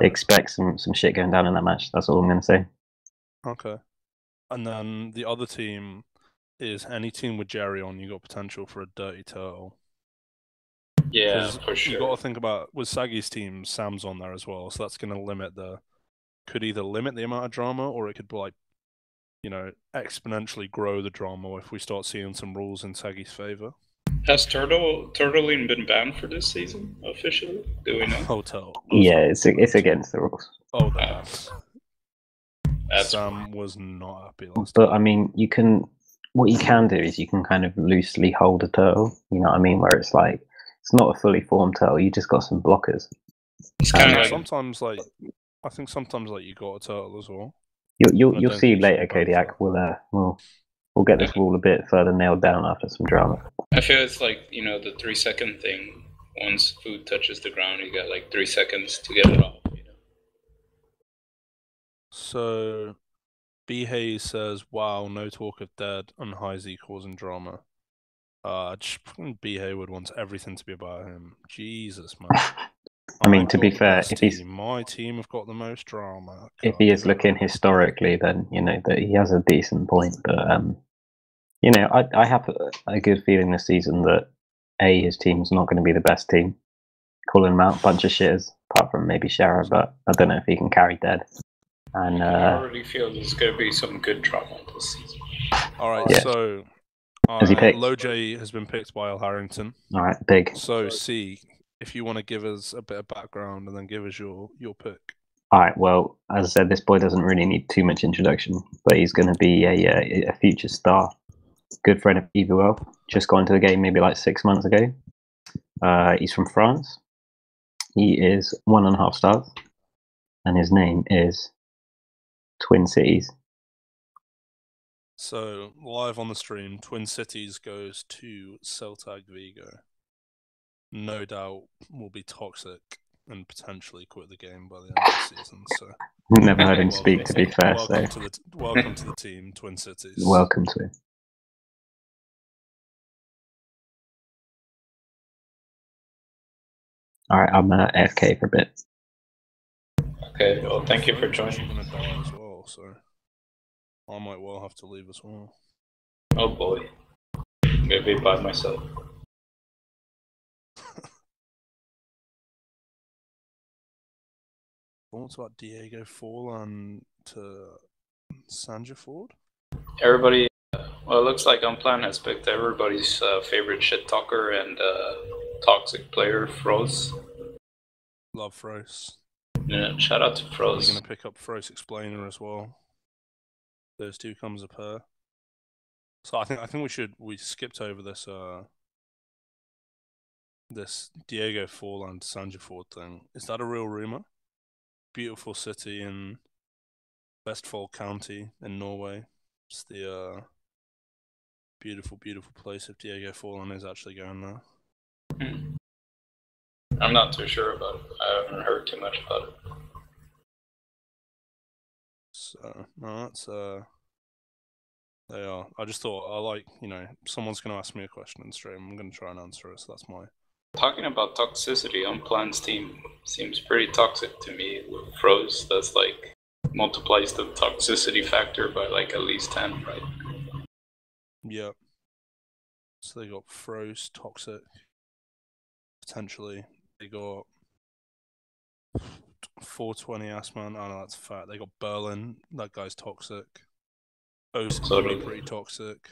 expect some shit going down in that match. That's all I'm going to say. Okay. And then the other team is any team with Jerry on, you got potential for a dirty turtle. Yeah, for sure. You got to think about, with Saggy's team, Sam's on there as well, so that's going to could either limit the amount of drama, or it could exponentially grow the drama if we start seeing some rules in Saggy's favor. Has Turtling been banned for this season officially? Do we know? Hotel. Yeah, it's against the rules. Oh, Sam was not happy last time. But time. I mean, what you can do is you can kind of loosely hold a turtle. You know what I mean? Where it's like it's not a fully formed turtle. You just got some blockers. It's kind of sometimes I think sometimes you got a turtle as well. You'll see later, Kodiak. We'll get this rule a bit further nailed down after some drama. I feel it's like, the 3-second thing. Once food touches the ground, you got like 3 seconds to get it off. So, B Hayes says, "Wow, no talk of dead and High Z causing drama." B Haywood wants everything to be about him. Jesus, man. I mean, to be fair, if my team have got the most drama. If he is looking historically, then that he has a decent point. But I have a good feeling this season that his team's not going to be the best team. Calling him out, bunch of shitters, apart from maybe Shara, but I don't know if he can carry dead. And I already feel there's going to be some good drama this season. All right, yeah. So Low J has been picked by Al Harrington. All right, big. So C, if you want to give us a bit of background and then give us your pick. All right. Well, as I said, this boy doesn't really need too much introduction, but he's going to be a future star. Good friend of Evuel. Just got into the game maybe like 6 months ago. He's from France. He is 1.5 stars, and his name is Twin Cities. So live on the stream, Twin Cities goes to Celtag Vigo. No doubt will be toxic and potentially quit the game by the end of the season. So never heard him speak. To be fair, welcome to the team, Twin Cities. Welcome to it. All right, I'm AFK for a bit. Okay, well, thank you for joining. I'm gonna die as well, so I might well have to leave as well. Oh boy, I'm gonna be by myself. Thoughts about Diego Forlan to Sanjaford? Everybody, well, it looks like Unplan has picked everybody's favorite shit talker and toxic player, Froze. Love Froze. Yeah, shout out to Froze. You're gonna pick up Froze Explainer as well. Those two comes a pair. So I think we skipped over this this Diego Forlan to Sanjaford thing. Is that a real rumor? Beautiful city in Vestfold County in Norway. It's the beautiful, beautiful place if Diego Forlan is actually going there. I'm not too sure about it. I haven't heard too much about it. So, no, that's, they are. I just thought, someone's going to ask me a question in stream. I'm going to try and answer it, so that's my... Talking about toxicity, Unplanned's team seems pretty toxic to me with Froze. That's like, multiplies the toxicity factor by like at least 10, right? Yep. So they got Froze, Toxic, potentially. They got 420 Assman. Oh no, that's fat. They got Berlin. That guy's toxic. O's pretty toxic.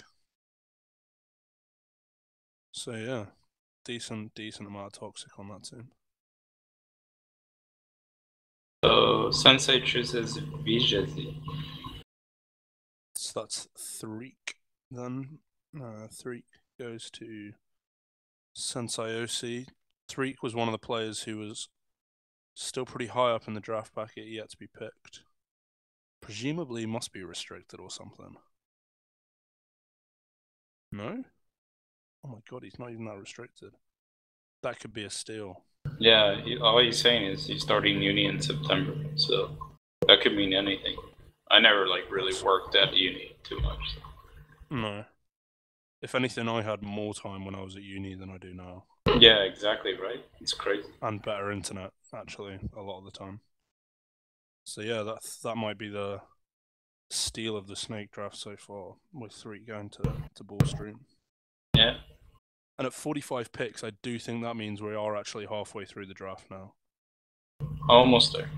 So yeah, decent amount of toxic on that team. So Sensei chooses Vijazi. So that's Threek then. Threek goes to Sensei OC. Threek was one of the players who was still pretty high up in the draft packet, yet to be picked. Presumably must be restricted or something. No? Oh my god, he's not even that restricted. That could be a steal. Yeah, all he's saying is he's starting uni in September, so that could mean anything. I never really worked at uni too much. No. If anything, I had more time when I was at uni than I do now. Yeah, exactly, right? It's crazy. And better internet, actually, a lot of the time. So yeah, that might be the steal of the Snake draft so far, with 3 going to Ball Stream. Yeah. And at 45 picks, I do think that means we are actually halfway through the draft now. Almost there.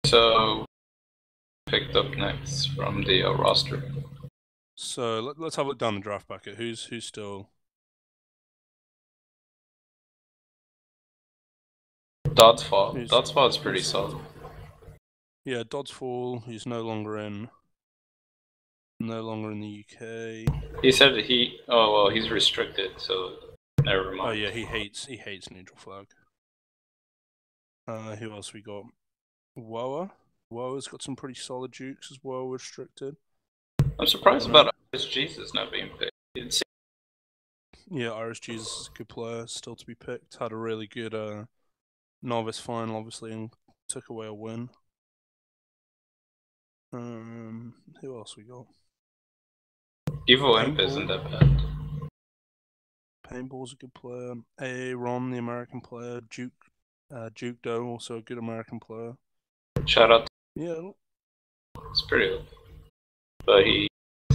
So, picked up next from the roster. So let's have a look down the draft packet. Who's still? Doddsfall. Doddsfall is pretty solid. Yeah, Doddsfall, who's no longer in the UK. He said he's restricted, so never mind. Oh yeah, he hates neutral flag. Who else we got? Woa. Woa's got some pretty solid jukes as well, restricted. I'm surprised about Irish Jesus not being picked. Yeah, Irish Jesus is a good player, still to be picked. Had a really good novice final, obviously, and took away a win. Who else we got? Evil Imp isn't that bad. Paintball's a good player. A. Ron, the American player. Duke Doe, also a good American player. Shout out. Yeah. It's pretty good. But is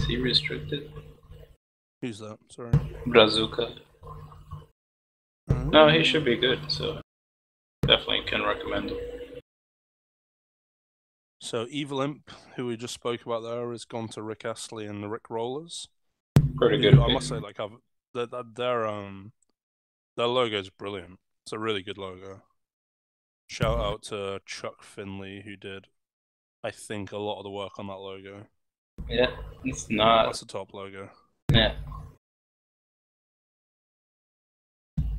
he restricted? Who's that? Sorry. Brazuca. No, he should be good, so definitely can recommend him. So Evil Imp, who we just spoke about there, has gone to Rick Astley and the Rick Rollers. Pretty good. I must say, their logo is brilliant. It's a really good logo. Shout out to Chuck Finley, who did, I think, a lot of the work on that logo. Yeah, it's not. That's the top logo. Yeah.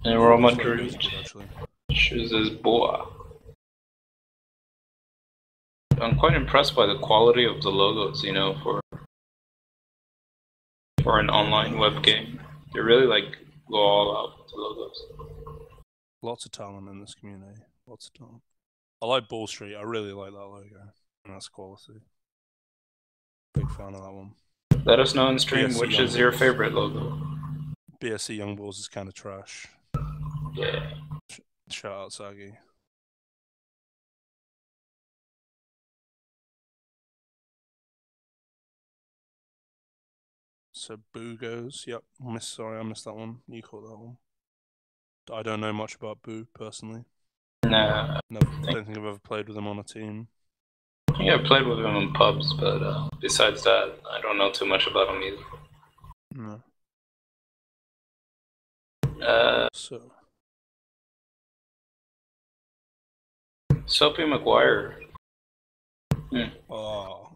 And Real Madrid chooses Boa. I'm quite impressed by the quality of the logos, for an online web game. They really go all out with the logos. Lots of talent in this community. Lots of talent. I like Ball Street. I really like that logo. And that's quality. Big fan of that one. Let us know in stream which is your favorite logo. BSC Young Balls is kind of trash. Yeah. Shout out Sagi. So Boo goes. Yep. Sorry, I missed that one. You caught that one. I don't know much about Boo personally. Nah. Don't think I've ever played with him on a team. Yeah, I played with him in pubs, but besides that, I don't know too much about him either. No. Soapy McGuire. Oh,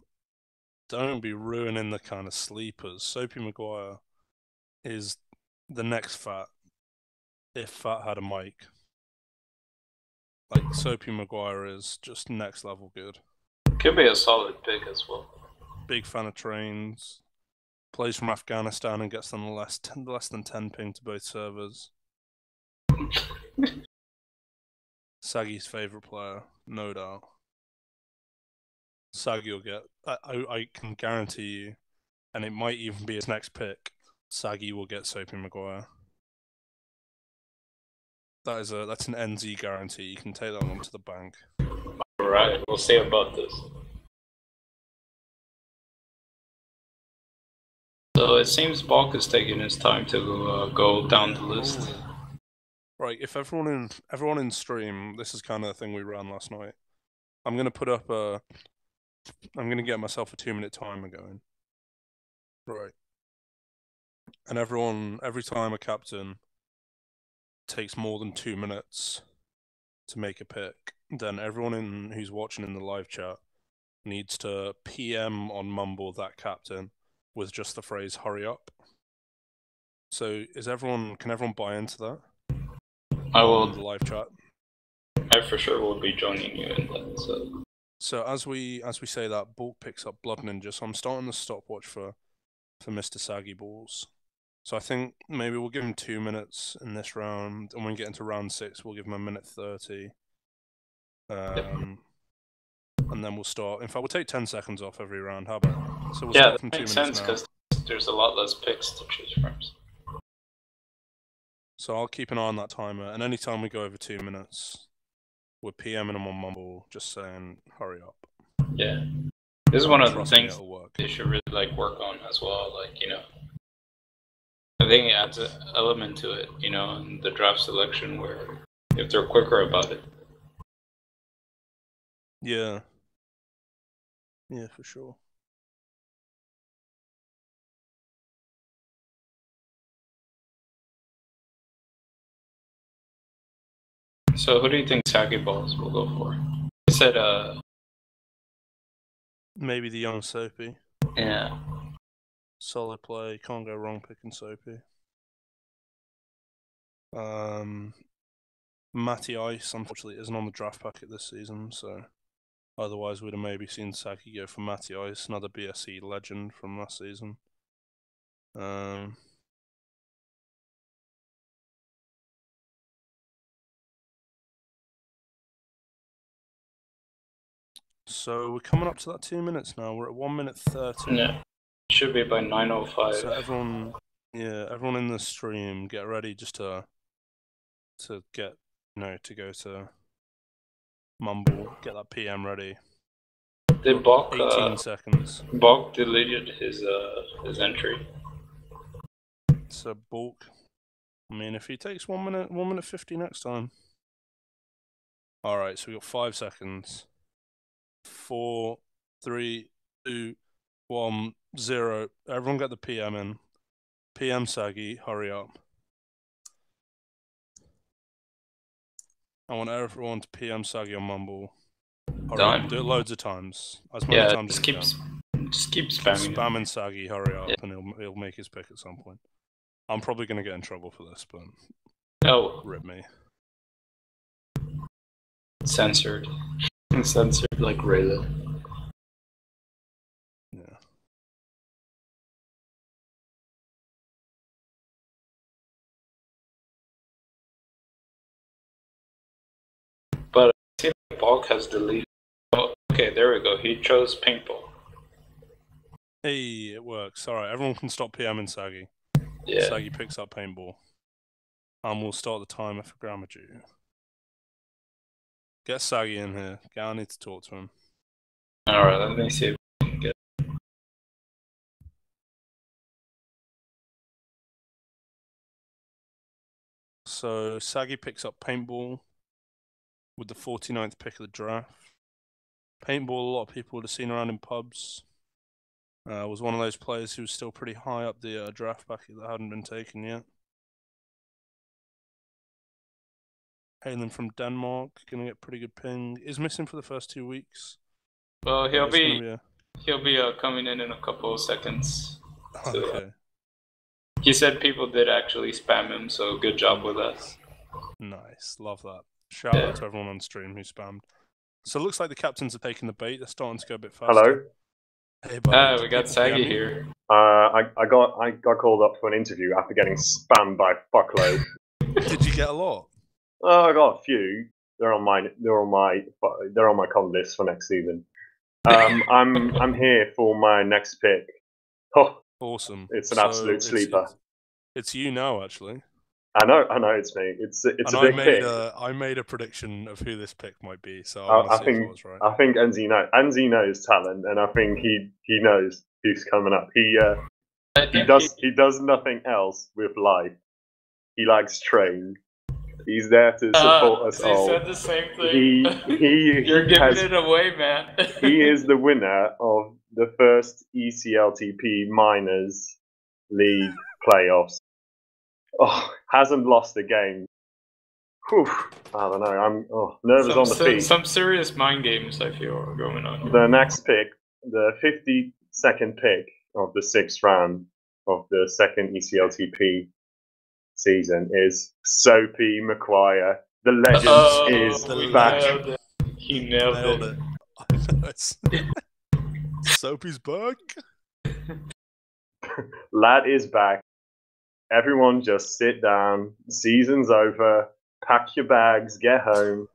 don't be ruining the kind of sleepers. Soapy McGuire is the next Fat, if Fat had a mic. Soapy McGuire is just next level good. Could be a solid pick as well. Big fan of trains. Plays from Afghanistan and gets them less than 10 ping to both servers. Saggy's favourite player, no doubt. Saggy will get... I can guarantee you, and it might even be his next pick, Saggy will get Soapy Maguire. That's an NZ guarantee. You can take that one to the bank. Alright, we'll see about this. So it seems Balk is taking his time to go down the list. Right, if everyone in stream, this is kind of the thing we ran last night. I'm gonna put up I'm gonna get myself a 2-minute timer going. Right. And every time a captain takes more than 2 minutes to make a pick, then everyone who's watching in the live chat needs to PM on Mumble that captain with just the phrase "hurry up." So can everyone buy into that? I will. The live chat. I for sure will be joining you in that. So as we say that, Bulk picks up Blood Ninja. So I'm starting the stopwatch for Mr. Saggy Balls. So I think maybe we'll give him 2 minutes in this round, and when we get into round 6, we'll give him 1:30. And then we'll start. In fact, we'll take 10 seconds off every round. How about that? So we'll start from 2 minutes now. Yeah, that makes sense because there's a lot less picks to choose from. So I'll keep an eye on that timer, and anytime we go over 2 minutes, we're PMing them on Mumble, just saying, hurry up. Yeah. This is one of the things they should really work on as well. I think it adds an element to it, in the draft selection where if they're quicker about it. Yeah. Yeah, for sure. So who do you think Saggy Balls will go for? He said maybe the young Soapy. Yeah. Solid play, can't go wrong picking Soapy. Matty Ice, unfortunately, isn't on the draft packet this season, so otherwise we'd have maybe seen Saggy go for Matty Ice, another BSE legend from last season. So we're coming up to that 2 minutes now. We're at 1:30. Yeah, should be by 9:05. So everyone in the stream, get ready just to get to go to Mumble, get that PM ready. Did Balk 18 seconds. Balk deleted his entry. So Balk, I mean, if he takes 1 minute 50 next time. All right, so we got 5 seconds. 4, 3, 2, 1, 0. Everyone get the PM in. PM Saggy, hurry up. I want everyone to PM Saggy on Mumble. Hurry up. Do it loads of times. As many times as you can. Just keep spamming. Spamming Saggy, hurry up, and he'll make his pick at some point. I'm probably going to get in trouble for this, but... Oh. Rip me. Censored. Censored like Rayla. Yeah. But I see that Balk has deleted. Oh, okay, there we go. He chose paintball. Hey, it works. Alright, everyone can stop PMing Saggy. Yeah. Saggy picks up paintball. And we'll start the timer for Grammar Jew. Get Saggy in here. I need to talk to him. Alright, let me see if we can get. So Saggy picks up paintball with the 49th pick of the draft. Paintball, a lot of people would have seen around in pubs. Was one of those players who was still pretty high up the draft packet that hadn't been taken yet. Hailing from Denmark, gonna get pretty good ping. Is missing for the first 2 weeks. Well, he'll be coming in a couple of seconds. Okay. He said people did actually spam him, so good job with us. Nice, love that. Shout out to everyone on stream who spammed. So it looks like the captains are taking the bait. They're starting to go a bit faster. Hello. Hey, buddy, we got Saggy here. I got called up for an interview after getting spammed by fuckload. Did you get a lot? Oh, I got a few. They're on my con list for next season. I'm here for my next pick. Oh, awesome! It's an absolute sleeper. It's you now, actually. I know, it's me. It's a big pick. I made a prediction of who this pick might be, so I think I was right. I think Enzi knows talent, and I think he knows who's coming up. He does nothing else with life. He likes train. He's there to support us all. He said the same thing. You're giving it away, man. He is the winner of the first ECLTP Minors League playoffs. Oh, hasn't lost a game. Whew. I don't know. I'm nervous on the feet. Some serious mind games, I feel, are going on. The next pick, the 52nd pick of the 6th round of the second ECLTP season is Soapy McGuire. The legend is back. He nailed it. Soapy's back. Lad is back. Everyone just sit down. Season's over. Pack your bags. Get home.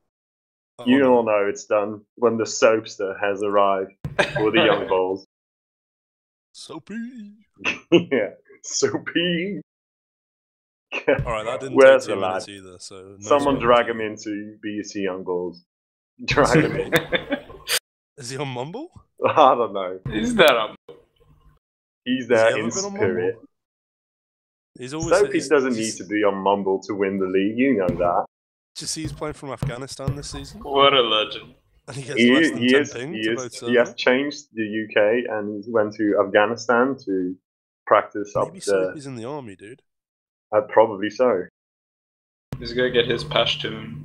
You all know it's done when the soapster has arrived for the young bulls. Soapy. Yeah, Soapy. Alright, that didn't Where's take 2 the lad? minutes either, so... No someone drag him into BC Young Bulls. Drag him in. Is he on Mumble? I don't know. He's not on Mumble. He's there in spirit. He's always, Soapy doesn't need to be on Mumble to win the league, you know that. Did you see he's playing from Afghanistan this season? What a legend. And he gets less than 10 ping to both he has changed the UK and went to Afghanistan to practice up Maybe Soapy's in the army, dude. Probably so. He's gonna get his Pashtun.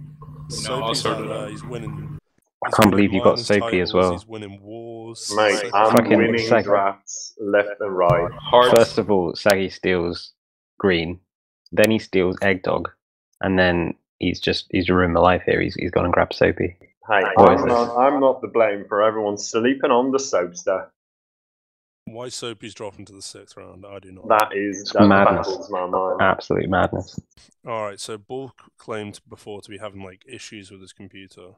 He's winning. I can't believe you got Soapy as well. He's winning wars. Mate, I'm winning drafts left and right. First of all, Saggy steals green, then he steals egg dog, and then he's ruined my life here. He's gone and grabbed Soapy. Hey, I'm not to blame for everyone sleeping on the soapster. Why Soapy's dropping to the 6th round? I do not. That madness. baffles my mind. Absolute madness. Alright, so Bull claimed before to be having like issues with his computer.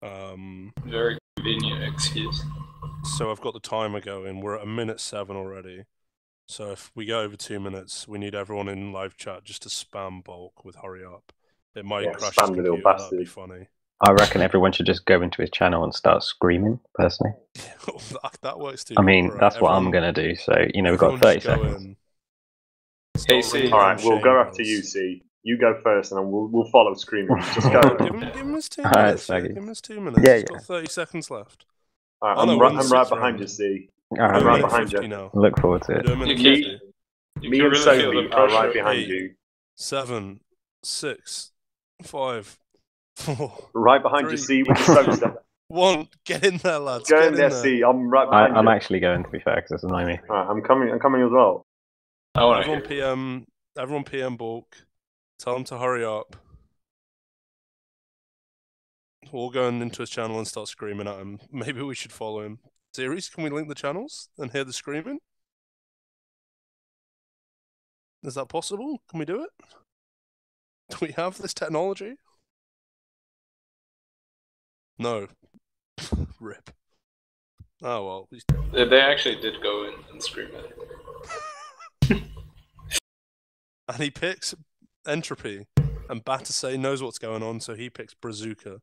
Very convenient excuse. So I've got the timer going. We're at 1:07 already. So if we go over 2 minutes, we need everyone in live chat just to spam Bulk with hurry up. It might crash his computer. That'd be funny. I reckon everyone should just go into his channel and start screaming, personally. That works too. I mean, that's what I'm going to do, so, we've got 30 seconds. Hey, C. Alright, we'll go after you, C. You go first, and then we'll follow screaming. Just go. Give him his 2 minutes. Give him his 2 minutes. Yeah, He's got 30 seconds left. Alright, I'm right behind you, C. I'm right behind you. Now. Look forward to it. Me and Soapy are right behind you. 7, 6, 5, 4. Right behind 3, you, C, with the soapster. 1. Get in there, lads. Go in there, C. I'm right behind you. I'm actually going, to be fair, because it's annoying me. Alright, I'm coming as well. Everyone PM Bulk. Tell him to hurry up. We're all going into his channel and start screaming at him. Maybe we should follow him. Series, can we link the channels and hear the screaming? Is that possible? Can we do it? Do we have this technology? No. Rip. Oh well. They actually did go in and scream at it. And he picks Entropy. And Batasay knows what's going on, so he picks Brazuka.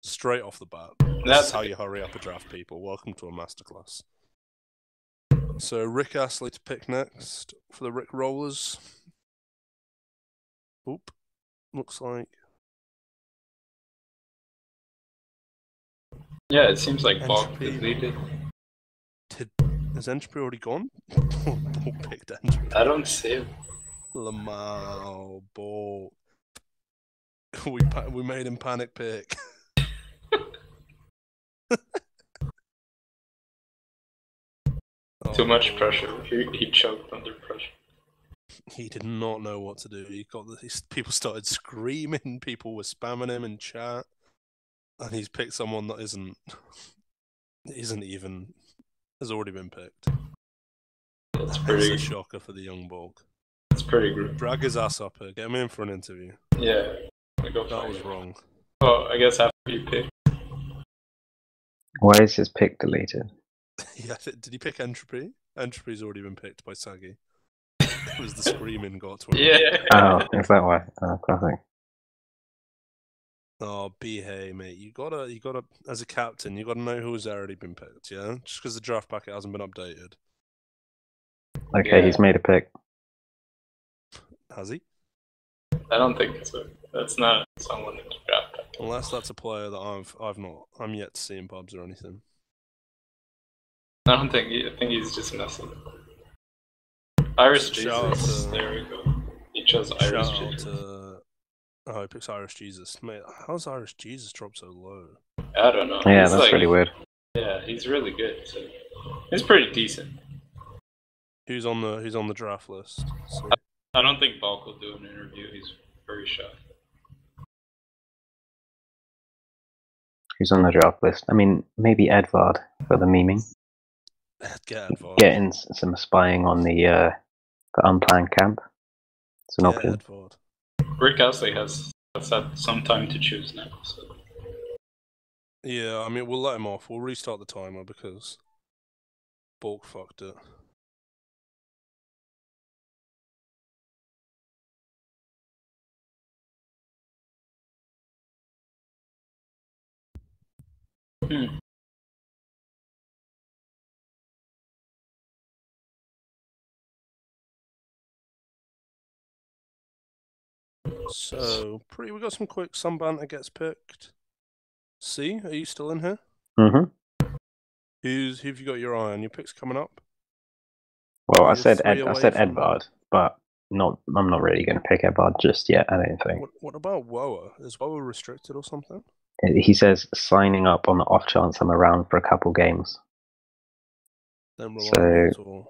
Straight off the bat. That's how you hurry up a draft, people. Welcome to a masterclass. So Rick Astley to pick next for the Rick Rollers. Oop. Looks like. Yeah, it seems like Bulk deleted. Is Entropy already gone? Bulk picked Entropy. I don't see him. Lamau, Bulk. We made him panic pick. Too much pressure. He choked under pressure. He did not know what to do. People started screaming. People were spamming him in chat, and he's picked someone that isn't even has already been picked. That's pretty. It's a shocker for the young bulk. That's pretty good. Drag his ass up here. Get him in for an interview. Yeah. That was wrong. Oh, I guess after you pick. Why is his pick deleted? Yeah, did he pick Entropy? Entropy's already been picked by Saggy. It was the screaming got to him. Yeah. Oh, is that why? Oh, classic. Oh, hey, mate. You gotta, as a captain, you gotta know who's already been picked, yeah? Just because the draft packet hasn't been updated. Okay, Yeah. he's made a pick. Has he? I don't think so. That's not someone in the draft packet. Unless that's a player that I'm yet to see in pubs or anything. I don't think. I think he's just messing. Irish Jesus. There we go. He chose Irish Jesus. Oh, he picks Irish Jesus. Mate, how's Irish Jesus drop so low? I don't know. Yeah, he's that's like, really weird. Yeah, he's really good. So he's pretty decent. Who's on the draft list? So. I don't think Balk will do an interview. He's very shy. Who's on the draft list? I mean, maybe Edvard for the memeing. Get Edvard. Getting some spying on the unplanned camp. It's an option. Edvard. Rick Astley has had some time to choose now. So. Yeah, I mean, we'll let him off. We'll restart the timer because Balk fucked it. So, we got some quick Sunbanter gets picked. C, are you still in here? Mm-hmm. Who've you got your eye on? Your pick's coming up? Well, I said Edvard, but I'm not really going to pick Edvard just yet, I don't think. What about Woa? Is Woa restricted or something? He says signing up on the off chance I'm around for a couple games. So,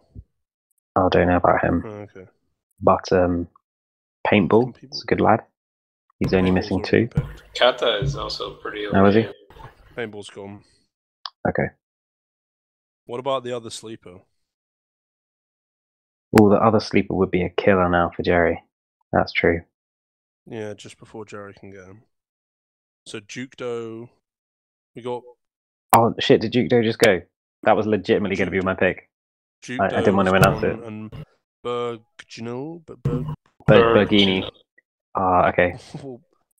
I don't know about him. Oh, okay. But Paintball is a good lad. He's only missing 2. Kata is also pretty okay. Oh, is he? Paintball's gone. Okay. What about the other sleeper? Oh, the other sleeper would be a killer now for Jerry. That's true. Yeah, just before Jerry can get him. So Duke Doe, we got... Oh, shit, did Duke Doe just go? That was legitimately going to be my pick. I didn't want to announce it. And Bergino? Bergini. Ah, okay.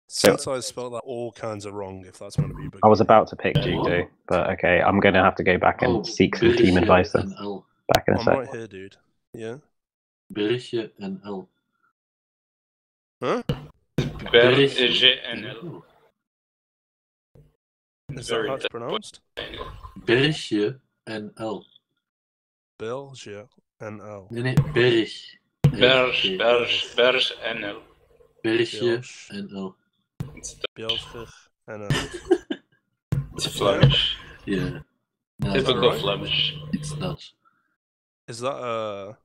Since I spelled that all kinds of wrong, if that's going to be Bergini. I was about to pick Duke Doe, but okay, I'm going to have to go back and seek some team advice then. Back in a sec. I'm right here, dude. Yeah? Berichtje NL. Huh? Berichtje NL. Is that how it's pronounced? Berichtje NL. België NL. Nee, Berg. Berg NL. Berichtje NL. België NL. It's Flemish. Yeah. No, typical right? Flemish. It's Dutch. Is that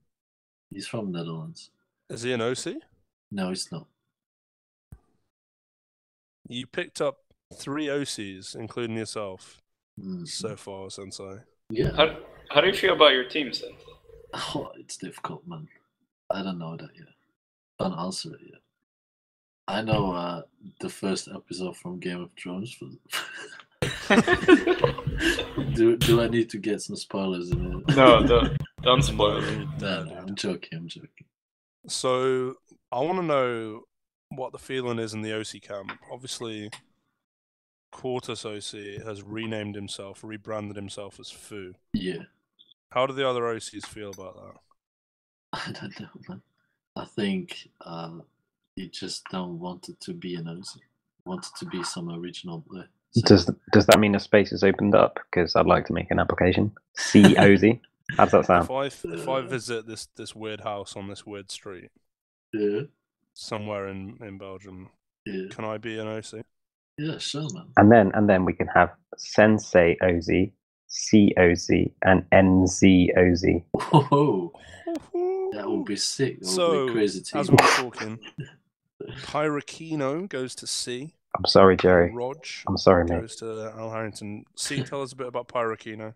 He's from Netherlands. Is he an OC? No, he's not. You picked up 3 OCs, including yourself, Mm. so far, Sensei. Yeah. How do you feel about your team, Sensei? Oh, it's difficult, man. I don't know that yet. Can't answer it yet. I know the first episode from Game of Thrones. Do I need to get some spoilers in it? No, don't spoil it. No, I'm joking. So, I want to know what the feeling is in the OC camp. Obviously, Quartus OC has renamed himself, rebranded himself as Fu. Yeah. How do the other OCs feel about that? I don't know, man. I think he just don't want it to be an OC. Wanted to be some original player. So, does that mean a space has opened up? Because I'd like to make an application. COZ. How does that sound? If I visit this weird house on this weird street, yeah, somewhere in Belgium, yeah, can I be an OC? yeah, sure, man. And then we can have Sensei OZ, COZ, and NZOZ. Whoa, that would be sick. That would be crazy team. As we're talking, Pyrakino goes to C. I'm sorry, Jerry. Rog I'm sorry, mate. goes to Al Harrington. C, tell us a bit about Pyrakino.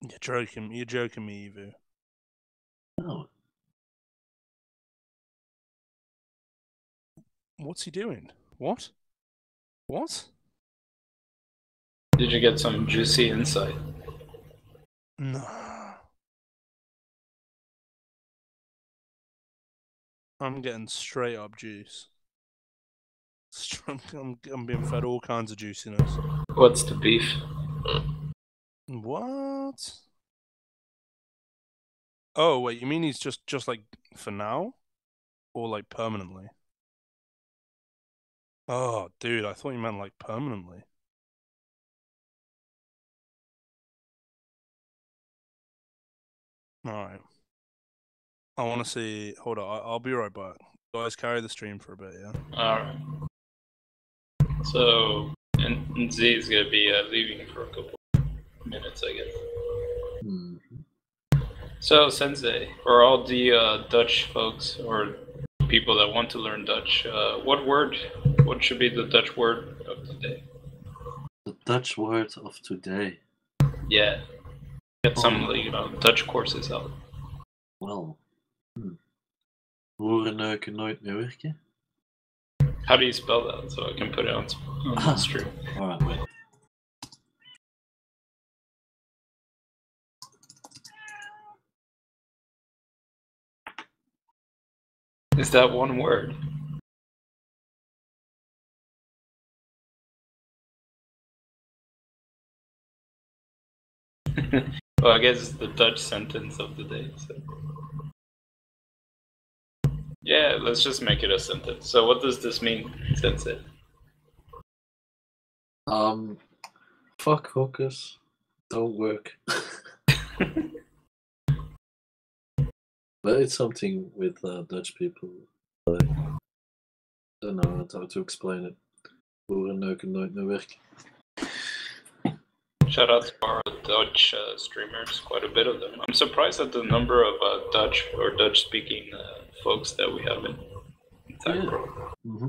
You're joking. You're joking me, Evu. No. What's he doing? What? What? Did you get some juicy insight? No. I'm getting straight up juice. I'm being fed all kinds of juiciness. What's the beef? What? Oh wait, you mean he's just like for now, or like permanently? Oh, dude, I thought you meant like permanently. All right. I want to see. Hold on, I'll be right back. Guys, carry the stream for a bit, yeah. All right. So, and Z is gonna be leaving for a couple minutes, I guess. So, Sensei, for all the Dutch folks or people that want to learn Dutch, what should be the Dutch word of the day? The Dutch word of today. Yeah. Get some, Dutch courses out. Well, horen neuken nooit meer werken. How do you spell that so I can put it on the stream? Alright, wait. Is that one word? Well, I guess it's the Dutch sentence of the day. So. Yeah, let's just make it a sentence. So what does this mean, Sensei? Fuck hookers. Don't work. But it's something with Dutch people. I don't know how to explain it. Hoeren neuken nooit meer werken. Shout out to our Dutch streamers, quite a bit of them. I'm surprised at the number of Dutch or Dutch-speaking folks that we have in TagPro. Yeah.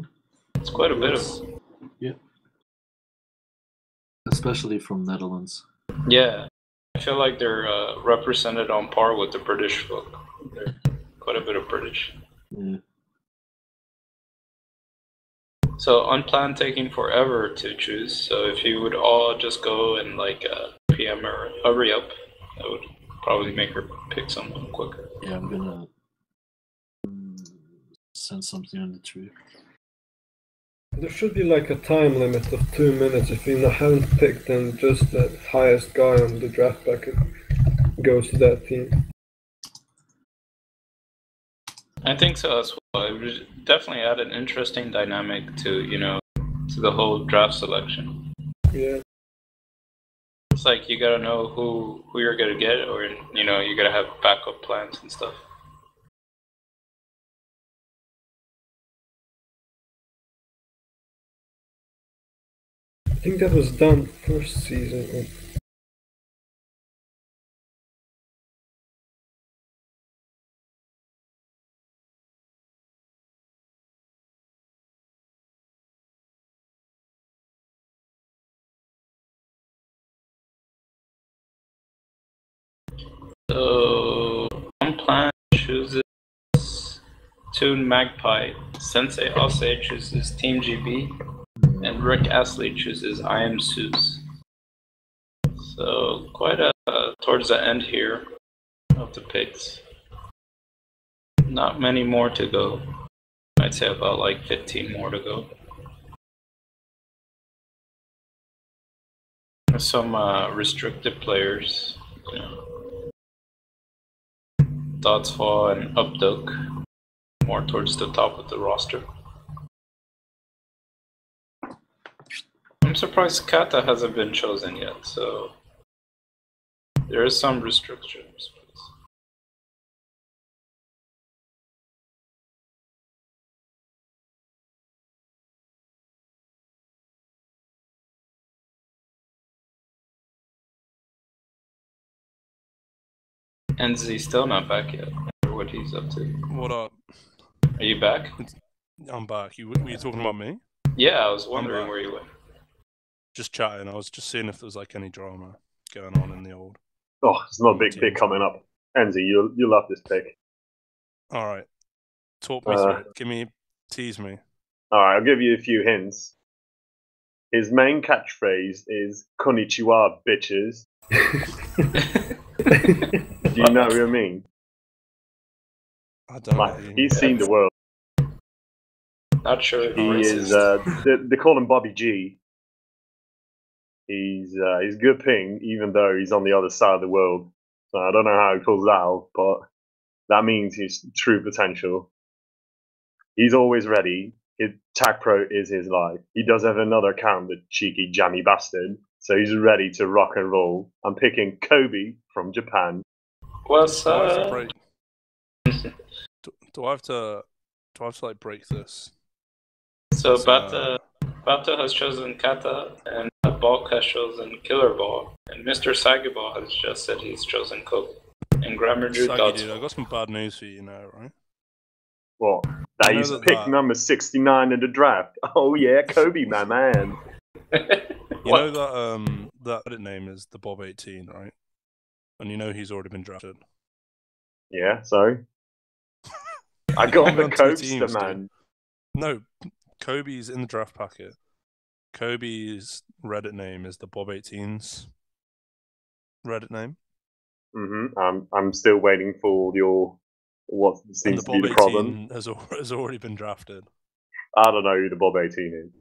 It's quite a bit of them. Yeah. Especially from Netherlands. Yeah. I feel like they're represented on par with the British folk. They're quite a bit of British. Yeah. So unplanned taking forever to choose. So if you would all just go and PM or hurry up, that would probably make her pick someone quicker. Yeah, I'm gonna send something on the tree. There should be like a time limit of 2 minutes. If you haven't picked, then just the highest guy on the draft packet goes to that team. I think so as well. It would definitely add an interesting dynamic to, to the whole draft selection. Yeah. It's like you gotta know who you're gonna get, or you gotta have backup plans and stuff. I think that was done first season. So Unplanned chooses Toon Magpie, Sensei Ose chooses Team GB, and Rick Astley chooses I Am Zeus. So quite towards the end here of the picks. Not many more to go. I'd say about 15 more to go. Some restricted players, Dotsfall and Upduk, more towards the top of the roster. I'm surprised Kata hasn't been chosen yet, so there is some restrictions. NZ still not back yet. I wonder what he's up to. What up? Are you back? I'm back. Were you talking about me? Yeah, I was wondering where you went. Just chatting. I was just seeing if there was any drama going on in the old Oh, it's not a big pick coming up. Enzi, you'll love this pick. All right. Talk me through it. Tease me. All right, I'll give you a few hints. His main catchphrase is "Konnichiwa, bitches." Do you know what I mean? I don't know. He's seen the world. Not sure. He is. They call him Bobby G. He's good ping, even though he's on the other side of the world. So I don't know how he pulls that out, but that means his true potential. He's always ready. TagPro is his life. He does have another account, the cheeky jammy bastard. So he's ready to rock and roll. I'm picking Kobe from Japan. What's Do I have to like break this? So Bata has chosen Kata, and Balk has chosen Killer Ball, and Mr. Sagiball has just said he's chosen Kobe. And Grammar Drew Saggy, dude, I got some bad news for you now, right? What? That he's picked number 69 in the draft. Oh yeah, Kobe, my man. You know that Reddit name is the Bob 18, right? And you know he's already been drafted. Yeah, so I got the Kobe, man. No, Kobe's in the draft packet. Kobe's Reddit name is the Bob 18's Reddit name. I'm still waiting for your what seems to be the problem. Has already been drafted. I don't know who the Bob 18 is.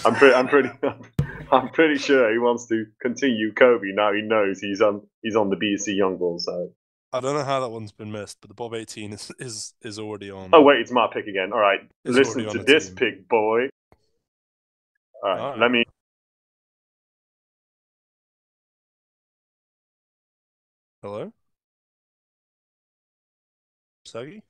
I'm pretty sure he wants to continue Kobe. Now he knows he's on the BSC Young so. I don't know how that one's been missed, but the Bob 18 is already on. Oh wait, it's my pick again. All right, listen to this pick, boy. All right, let me. Hello, Saggy?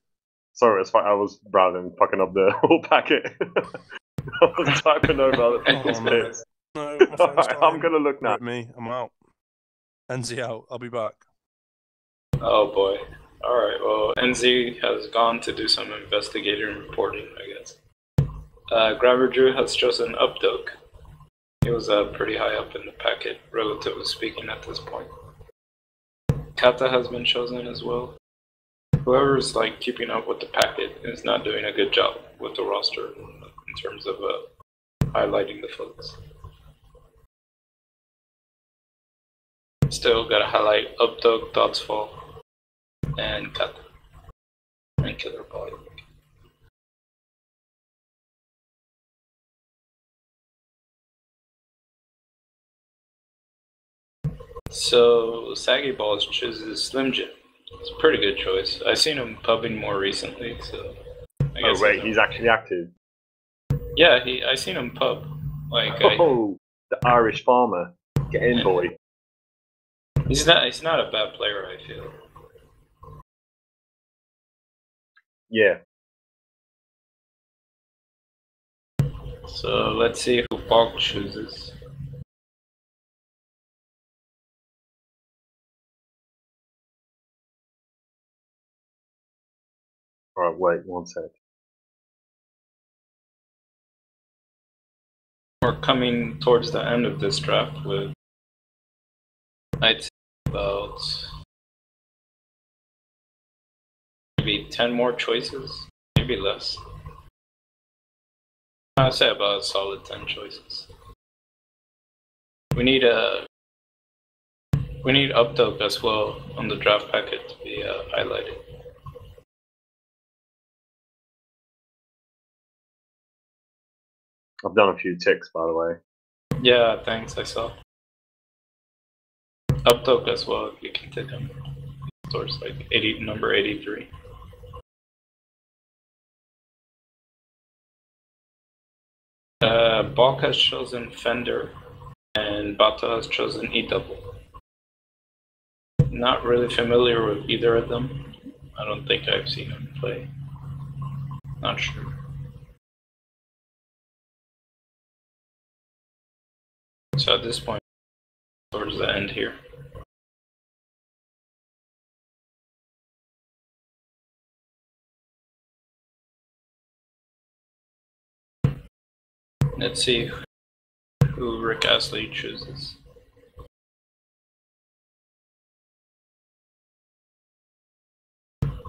Sorry, I was browsing, fucking up the whole packet. I was typing over other people's picks. No, I'm gonna look now. I'm out. NZ out. I'll be back. Oh boy. Alright, well, NZ has gone to do some investigating and reporting, I guess. Grabber Drew has chosen Updog. He was pretty high up in the packet, relatively speaking, at this point. Kata has been chosen as well. Whoever's like keeping up with the packet is not doing a good job with the roster in terms of highlighting the folks. Still gotta highlight Updog, Dotsfall, and Kata, and Killer Ball. So Saggy Balls chooses Slim Jim. It's a pretty good choice. I've seen him pubbing more recently, so I guess. Oh wait, he's actually active. Yeah, I seen him pub. Like the Irish farmer. Get in, boy. He's not a bad player, I feel. Yeah. So let's see who Balk chooses. Alright, wait, one sec. We're coming towards the end of this draft with, I'd say, about maybe 10 more choices, maybe less. I'd say about a solid 10 choices. We need Updog as well on the draft packet to be highlighted. I've done a few ticks, by the way. Yeah, thanks, I saw. Updog as well, if you can take him towards like number 83. Balk has chosen Fender, and Bata has chosen E-Double. Not really familiar with either of them. I don't think I've seen them play. Not sure. So at this point, towards the end here. Let's see who Rick Astley chooses.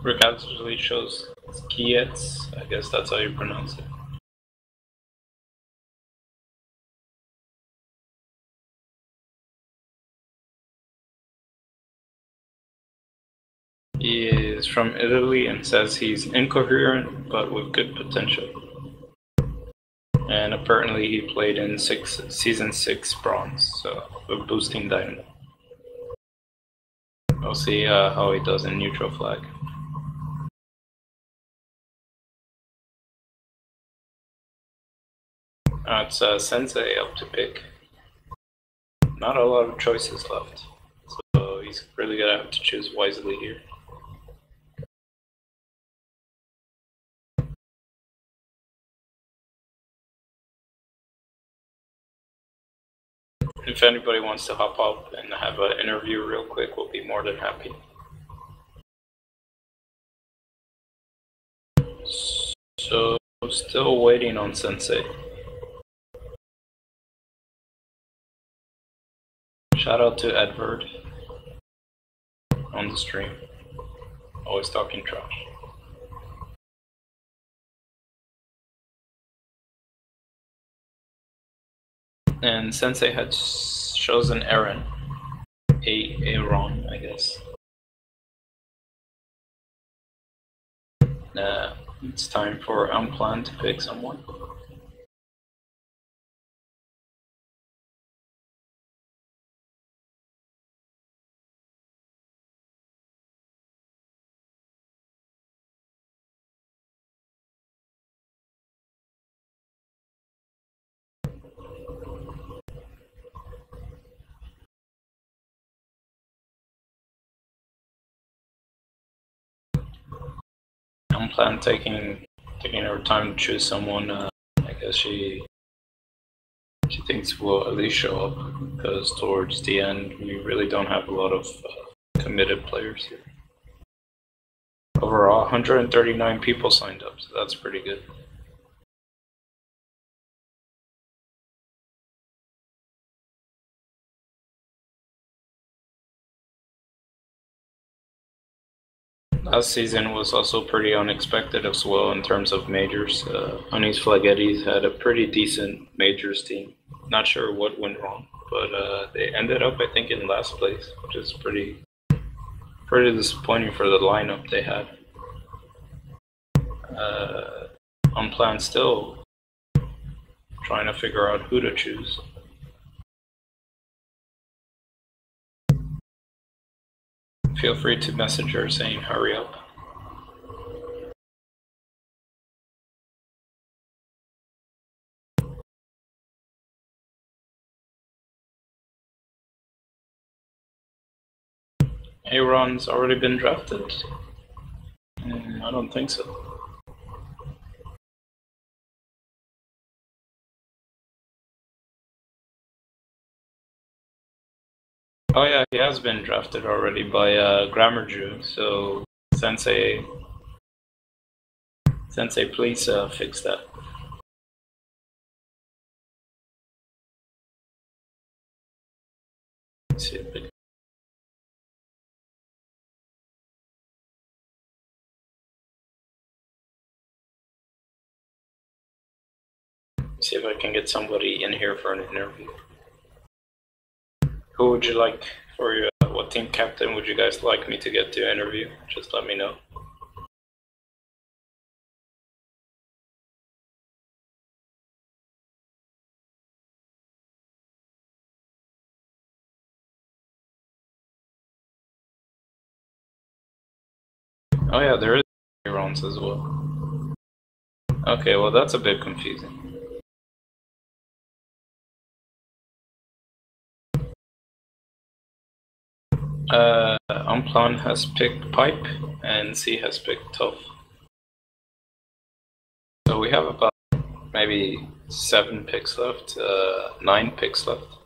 Rick actually shows Kietz. I guess that's how you pronounce it. He is from Italy and says he's incoherent but with good potential. And apparently he played in season 6 bronze, so with boosting dynamo. We'll see how he does in neutral flag. It's Sensei up to pick. Not a lot of choices left, so he's really gonna have to choose wisely here. If anybody wants to hop up and have an interview real quick, we'll be more than happy. So, still waiting on Sensei. Shout out to Edward on the stream. Always talking trash. And Sensei had chosen Aaron. Aaron, I guess. It's time for Unplanned to pick someone. Unplanned taking her time to choose someone. I guess she thinks will at least show up, because towards the end we really don't have a lot of committed players here. Overall, 139 people signed up, so that's pretty good. Last season was also pretty unexpected as well in terms of majors. Honey's Flaghettis had a pretty decent majors team. Not sure what went wrong, but they ended up, I think, in last place, which is pretty disappointing for the lineup they had. Unplanned still trying to figure out who to choose. Feel free to message her saying hurry up. Aaron's already been drafted? I don't think so. Oh yeah, he has been drafted already by Grammar Jew, so Sensei, please fix that. Let's see if I can get somebody in here for an interview. Who would you like for your, what team captain would you guys like me to get to interview? Just let me know. Oh yeah, there is Irons as well. Okay, well that's a bit confusing. Unplan has picked Pipe and C has picked Tough. So we have about maybe 7 picks left, 9 picks left.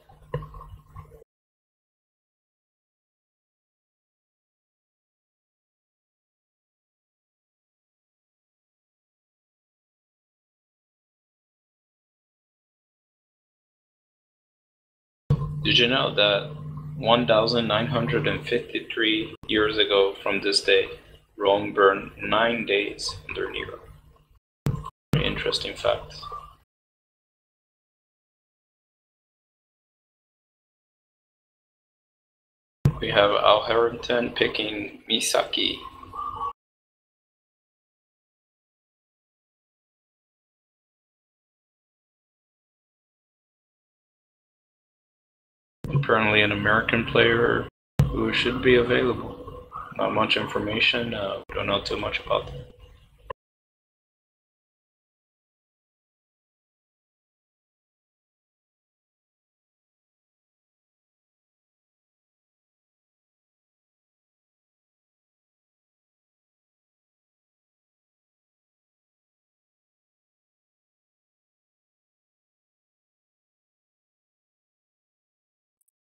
Did you know that 1,953 years ago from this day, Rome burned 9 days under Nero. Very interesting fact. We have Al Harrington picking Misaki. Apparently an American player who should be available. Not much information, don't know too much about them.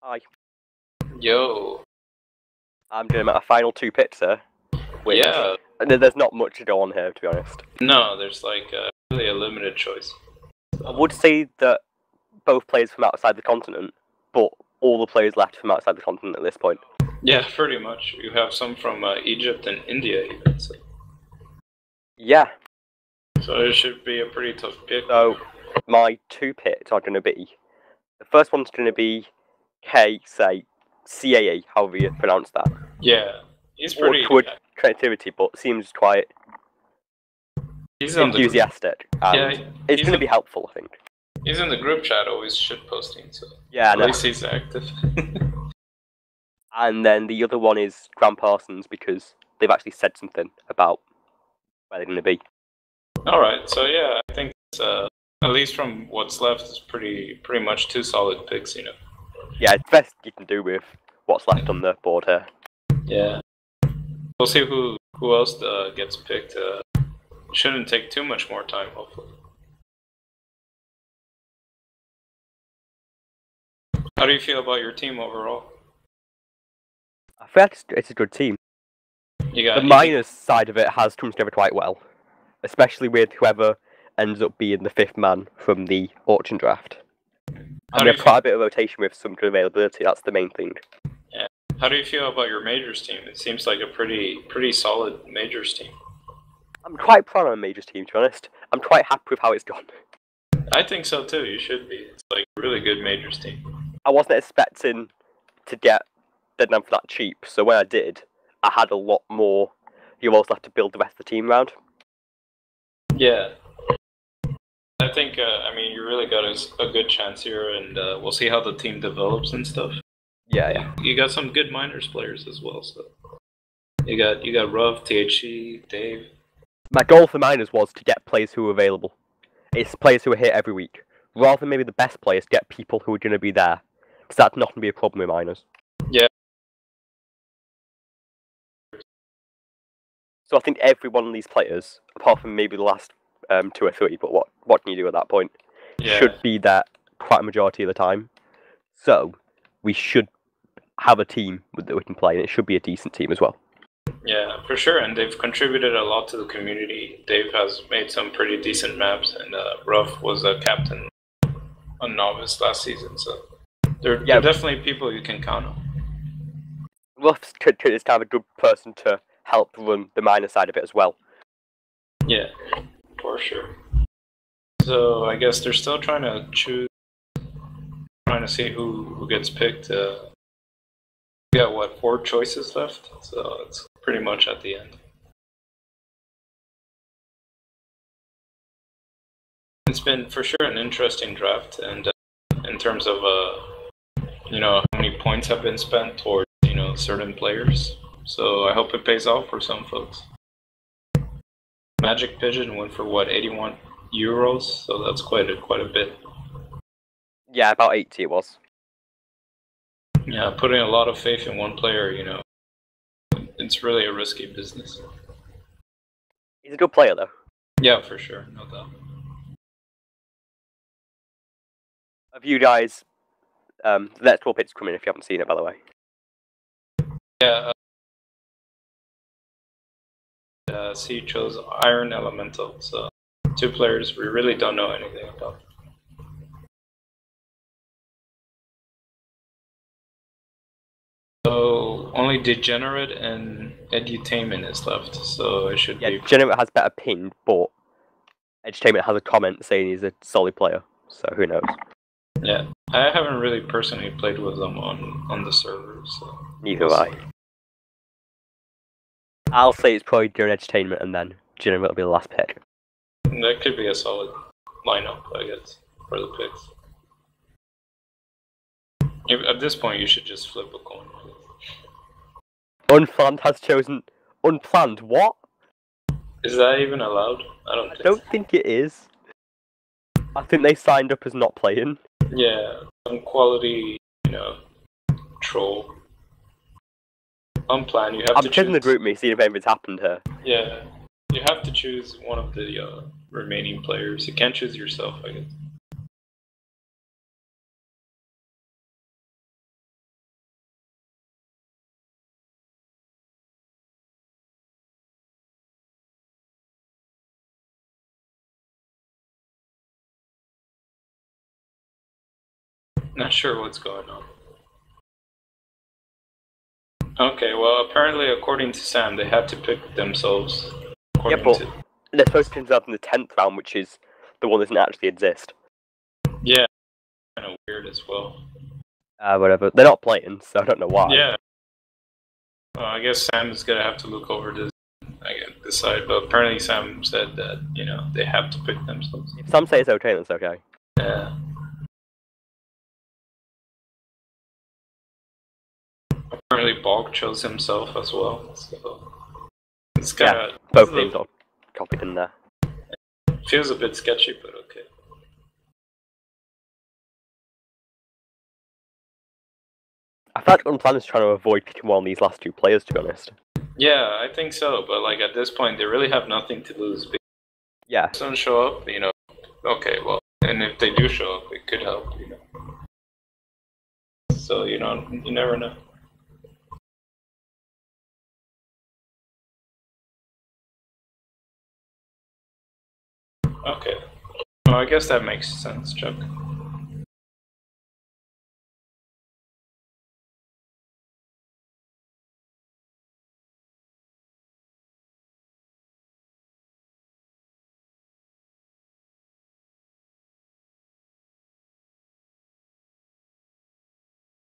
Hi. Yo. I'm doing my final 2 picks here. Yeah. There's not much to go on here, to be honest. No, there's like really a limited choice. I would say that both players from outside the continent, but all the players left from outside the continent at this point. Yeah, pretty much. You have some from Egypt and India even. So. Yeah. So it should be a pretty tough pick. So my 2 picks are going to be, the first one's going to be CAE, however you pronounce that. Yeah, he's pretty awkward creativity, but seems quite enthusiastic. Yeah, it's going to be helpful, I think. He's in the group chat, always shit posting, so yeah, at least he's active. And then the other one is Graham Parsons, because they've actually said something about where they're going to be. Alright, so yeah, I think it's, at least from what's left, it's pretty much 2 solid picks, you know. Yeah, it's best you can do with what's left on the board here. Yeah. We'll see who else gets picked. Shouldn't take too much more time, hopefully. How do you feel about your team overall? I feel like it's a good team. The minors side of it has come together quite well, especially with whoever ends up being the 5th man from the auction draft. And we have quite a bit of rotation with some good availability, that's the main thing. Yeah. How do you feel about your majors team? It seems like a pretty solid majors team. I'm quite proud of my majors team, to be honest. I'm quite happy with how it's gone. I think so too, you should be. It's like a really good majors team. I wasn't expecting to get Deadman for that cheap, so when I did, I had a lot more heroes left to build the rest of the team around. Yeah. I think, I mean, you really got a good chance here, and we'll see how the team develops and stuff. Yeah. You got some good minors players as well, so. You got Ruv, THC, Dave. My goal for minors was to get players who are available. It's players who are here every week. Rather than maybe the best players, get people who are going to be there. Because that's not going to be a problem with minors. Yeah. So I think every one of these players, apart from maybe the last 2 or 3, but what can you do at that point? Yeah. Should be there quite a majority of the time. So we should have a team that we can play, and it should be a decent team as well. Yeah, for sure, and they've contributed a lot to the community. Dave has made some pretty decent maps, and Ruff was a captain on Novice last season, so they're definitely people you can count on. Ruff is kind of a good person to help run the minor side of it as well. Yeah, for sure. So I guess they're still trying to see who gets picked. We got what, 4 choices left? So it's pretty much at the end. It's been for sure an interesting draft, and in terms of how many points have been spent towards certain players. So I hope it pays off for some folks. Magic Pigeon went for what, 81 euros? So that's quite a bit. Yeah, about 80 it was. Yeah, putting a lot of faith in one player, it's really a risky business. He's a good player, though. Yeah, for sure, no doubt. Have you guys, Let's Go Pit's coming if you haven't seen it, by the way. Yeah. C chose Iron Elemental, so 2 players we really don't know anything about. So only Degenerate and Edutainment is left, so it should be. Generate has better ping, but Edutainment has a comment saying he's a solid player, so who knows? Yeah, I haven't really personally played with them on the server, so. Neither have I. I'll say it's probably during Edutainment, and then Generate will be the last pick. That could be a solid lineup, I guess, for the picks. At this point, you should just flip a coin. Unplanned has chosen. Unplanned? What? Is that even allowed? I don't think it is. I think they signed up as not playing. Yeah, some quality, troll. Unplanned, you have to choose. I'm checking the group me, seeing if anything's happened here. Yeah, you have to choose one of the remaining players. You can't choose yourself, I guess. Not sure what's going on. Okay, well, apparently, according to Sam, they have to pick themselves. Yeah, but they're supposed to pick themselves in the 10th round, which is the one that doesn't actually exist. Yeah, kind of weird as well. Whatever. They're not playing, so I don't know why. Yeah. Well, I guess Sam is gonna have to look over this and decide. But apparently, Sam said that they have to pick themselves. If Sam says it's okay, then it's okay. Yeah. Apparently, Bog chose himself as well. So it's kind of both names are copied in there. Feels a bit sketchy, but okay. I feel like Unplanned is trying to avoid picking one of these last two players, to be honest. Yeah, I think so. But at this point, they really have nothing to lose. Yeah. If they don't show up, okay, well, and if they do show up, it could help, So you never know. Okay. Well, I guess that makes sense, Chuck.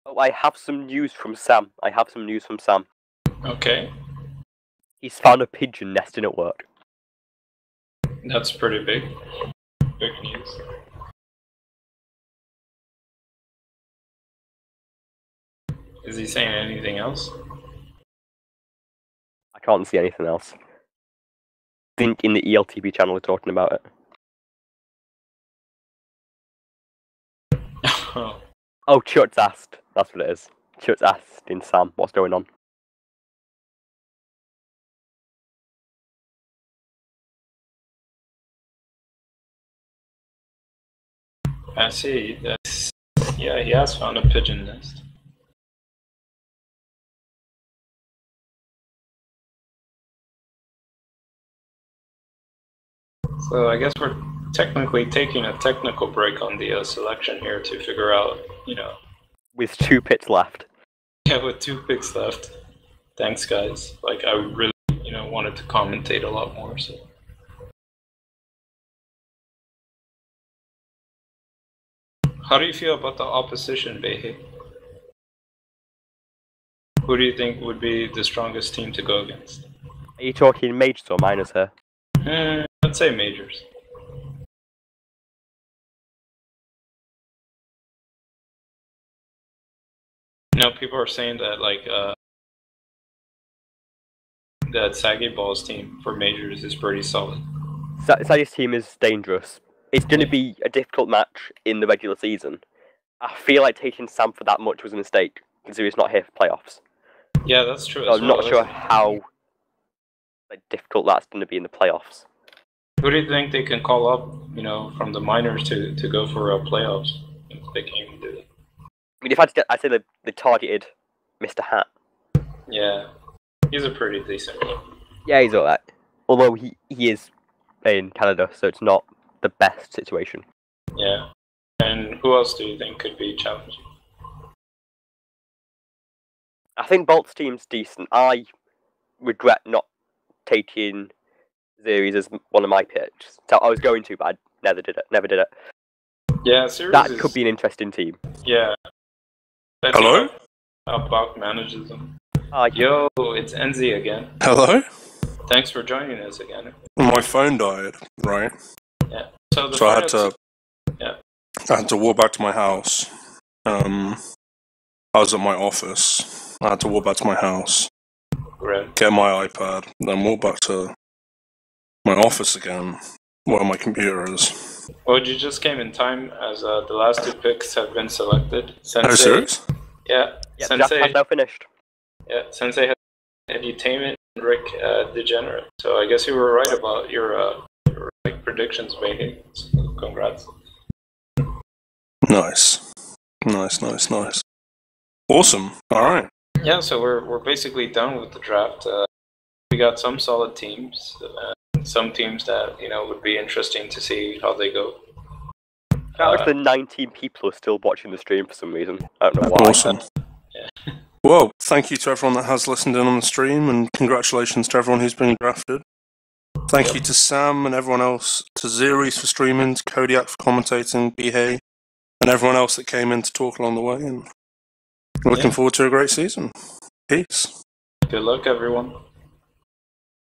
Oh, I have some news from Sam. Okay. He's found a pigeon nesting at work. That's pretty big. Big news. Is he saying anything else? I can't see anything else. I think in the ELTP channel we're talking about it. Oh, Chut's asked. That's what it is. Chut's asked in Sam what's going on. I see. Yeah, he has found a pigeon nest. So I guess we're technically taking a technical break on the selection here to figure out, With 2 picks left. Yeah, with 2 picks left. Thanks, guys. I really, wanted to commentate a lot more, so. How do you feel about the opposition, Behe? Who do you think would be the strongest team to go against? Are you talking majors or minors here? I'd say majors. People are saying that that Saggy Ball's team for majors is pretty solid. Saggy's team is dangerous. It's going to be a difficult match in the regular season. I feel like taking Sam for that much was a mistake, considering he's not here for playoffs. Yeah, that's true. So I'm not sure how difficult that's going to be in the playoffs. Who do you think they can call up, from the minors to go for playoffs? If they can even do that. I mean, I'd say they targeted Mr. Hat. Yeah, he's a pretty decent one. Yeah, he's alright. Although he is in Canada, so it's not the best situation. Yeah. And who else do you think could be challenging? I think Bolt's team's decent. I regret not taking Series as one of my picks. So I was going to, but I never did it. Yeah, Series that could be an interesting team. Yeah. Hello? How Bach manages them. Yo, it's NZ again. Hello? Thanks for joining us again. My phone died, right? Yeah. So I had to walk back to my house. I was at my office. I had to walk back to my house, get my iPad, then walk back to my office again, where my computer is. Oh, you just came in time, as the last 2 picks have been selected. Sensei, are you serious? Yeah. Sensei has now finished. Yeah, Sensei has Edutainment and Rick Degenerate. So I guess you were right about your predictions made. So congrats. Nice. Awesome. All right. Yeah, so we're basically done with the draft. We got some solid teams, some teams that would be interesting to see how they go. Shout out to the 19 people who are still watching the stream for some reason. I don't know why. Awesome. Yeah. Well, thank you to everyone that has listened in on the stream, and congratulations to everyone who's been drafted. Thank you to Sam and everyone else, to Zeres for streaming, to Kodiak for commentating, Bihei, and everyone else that came in to talk along the way. And looking forward to a great season. Peace. Good luck, everyone.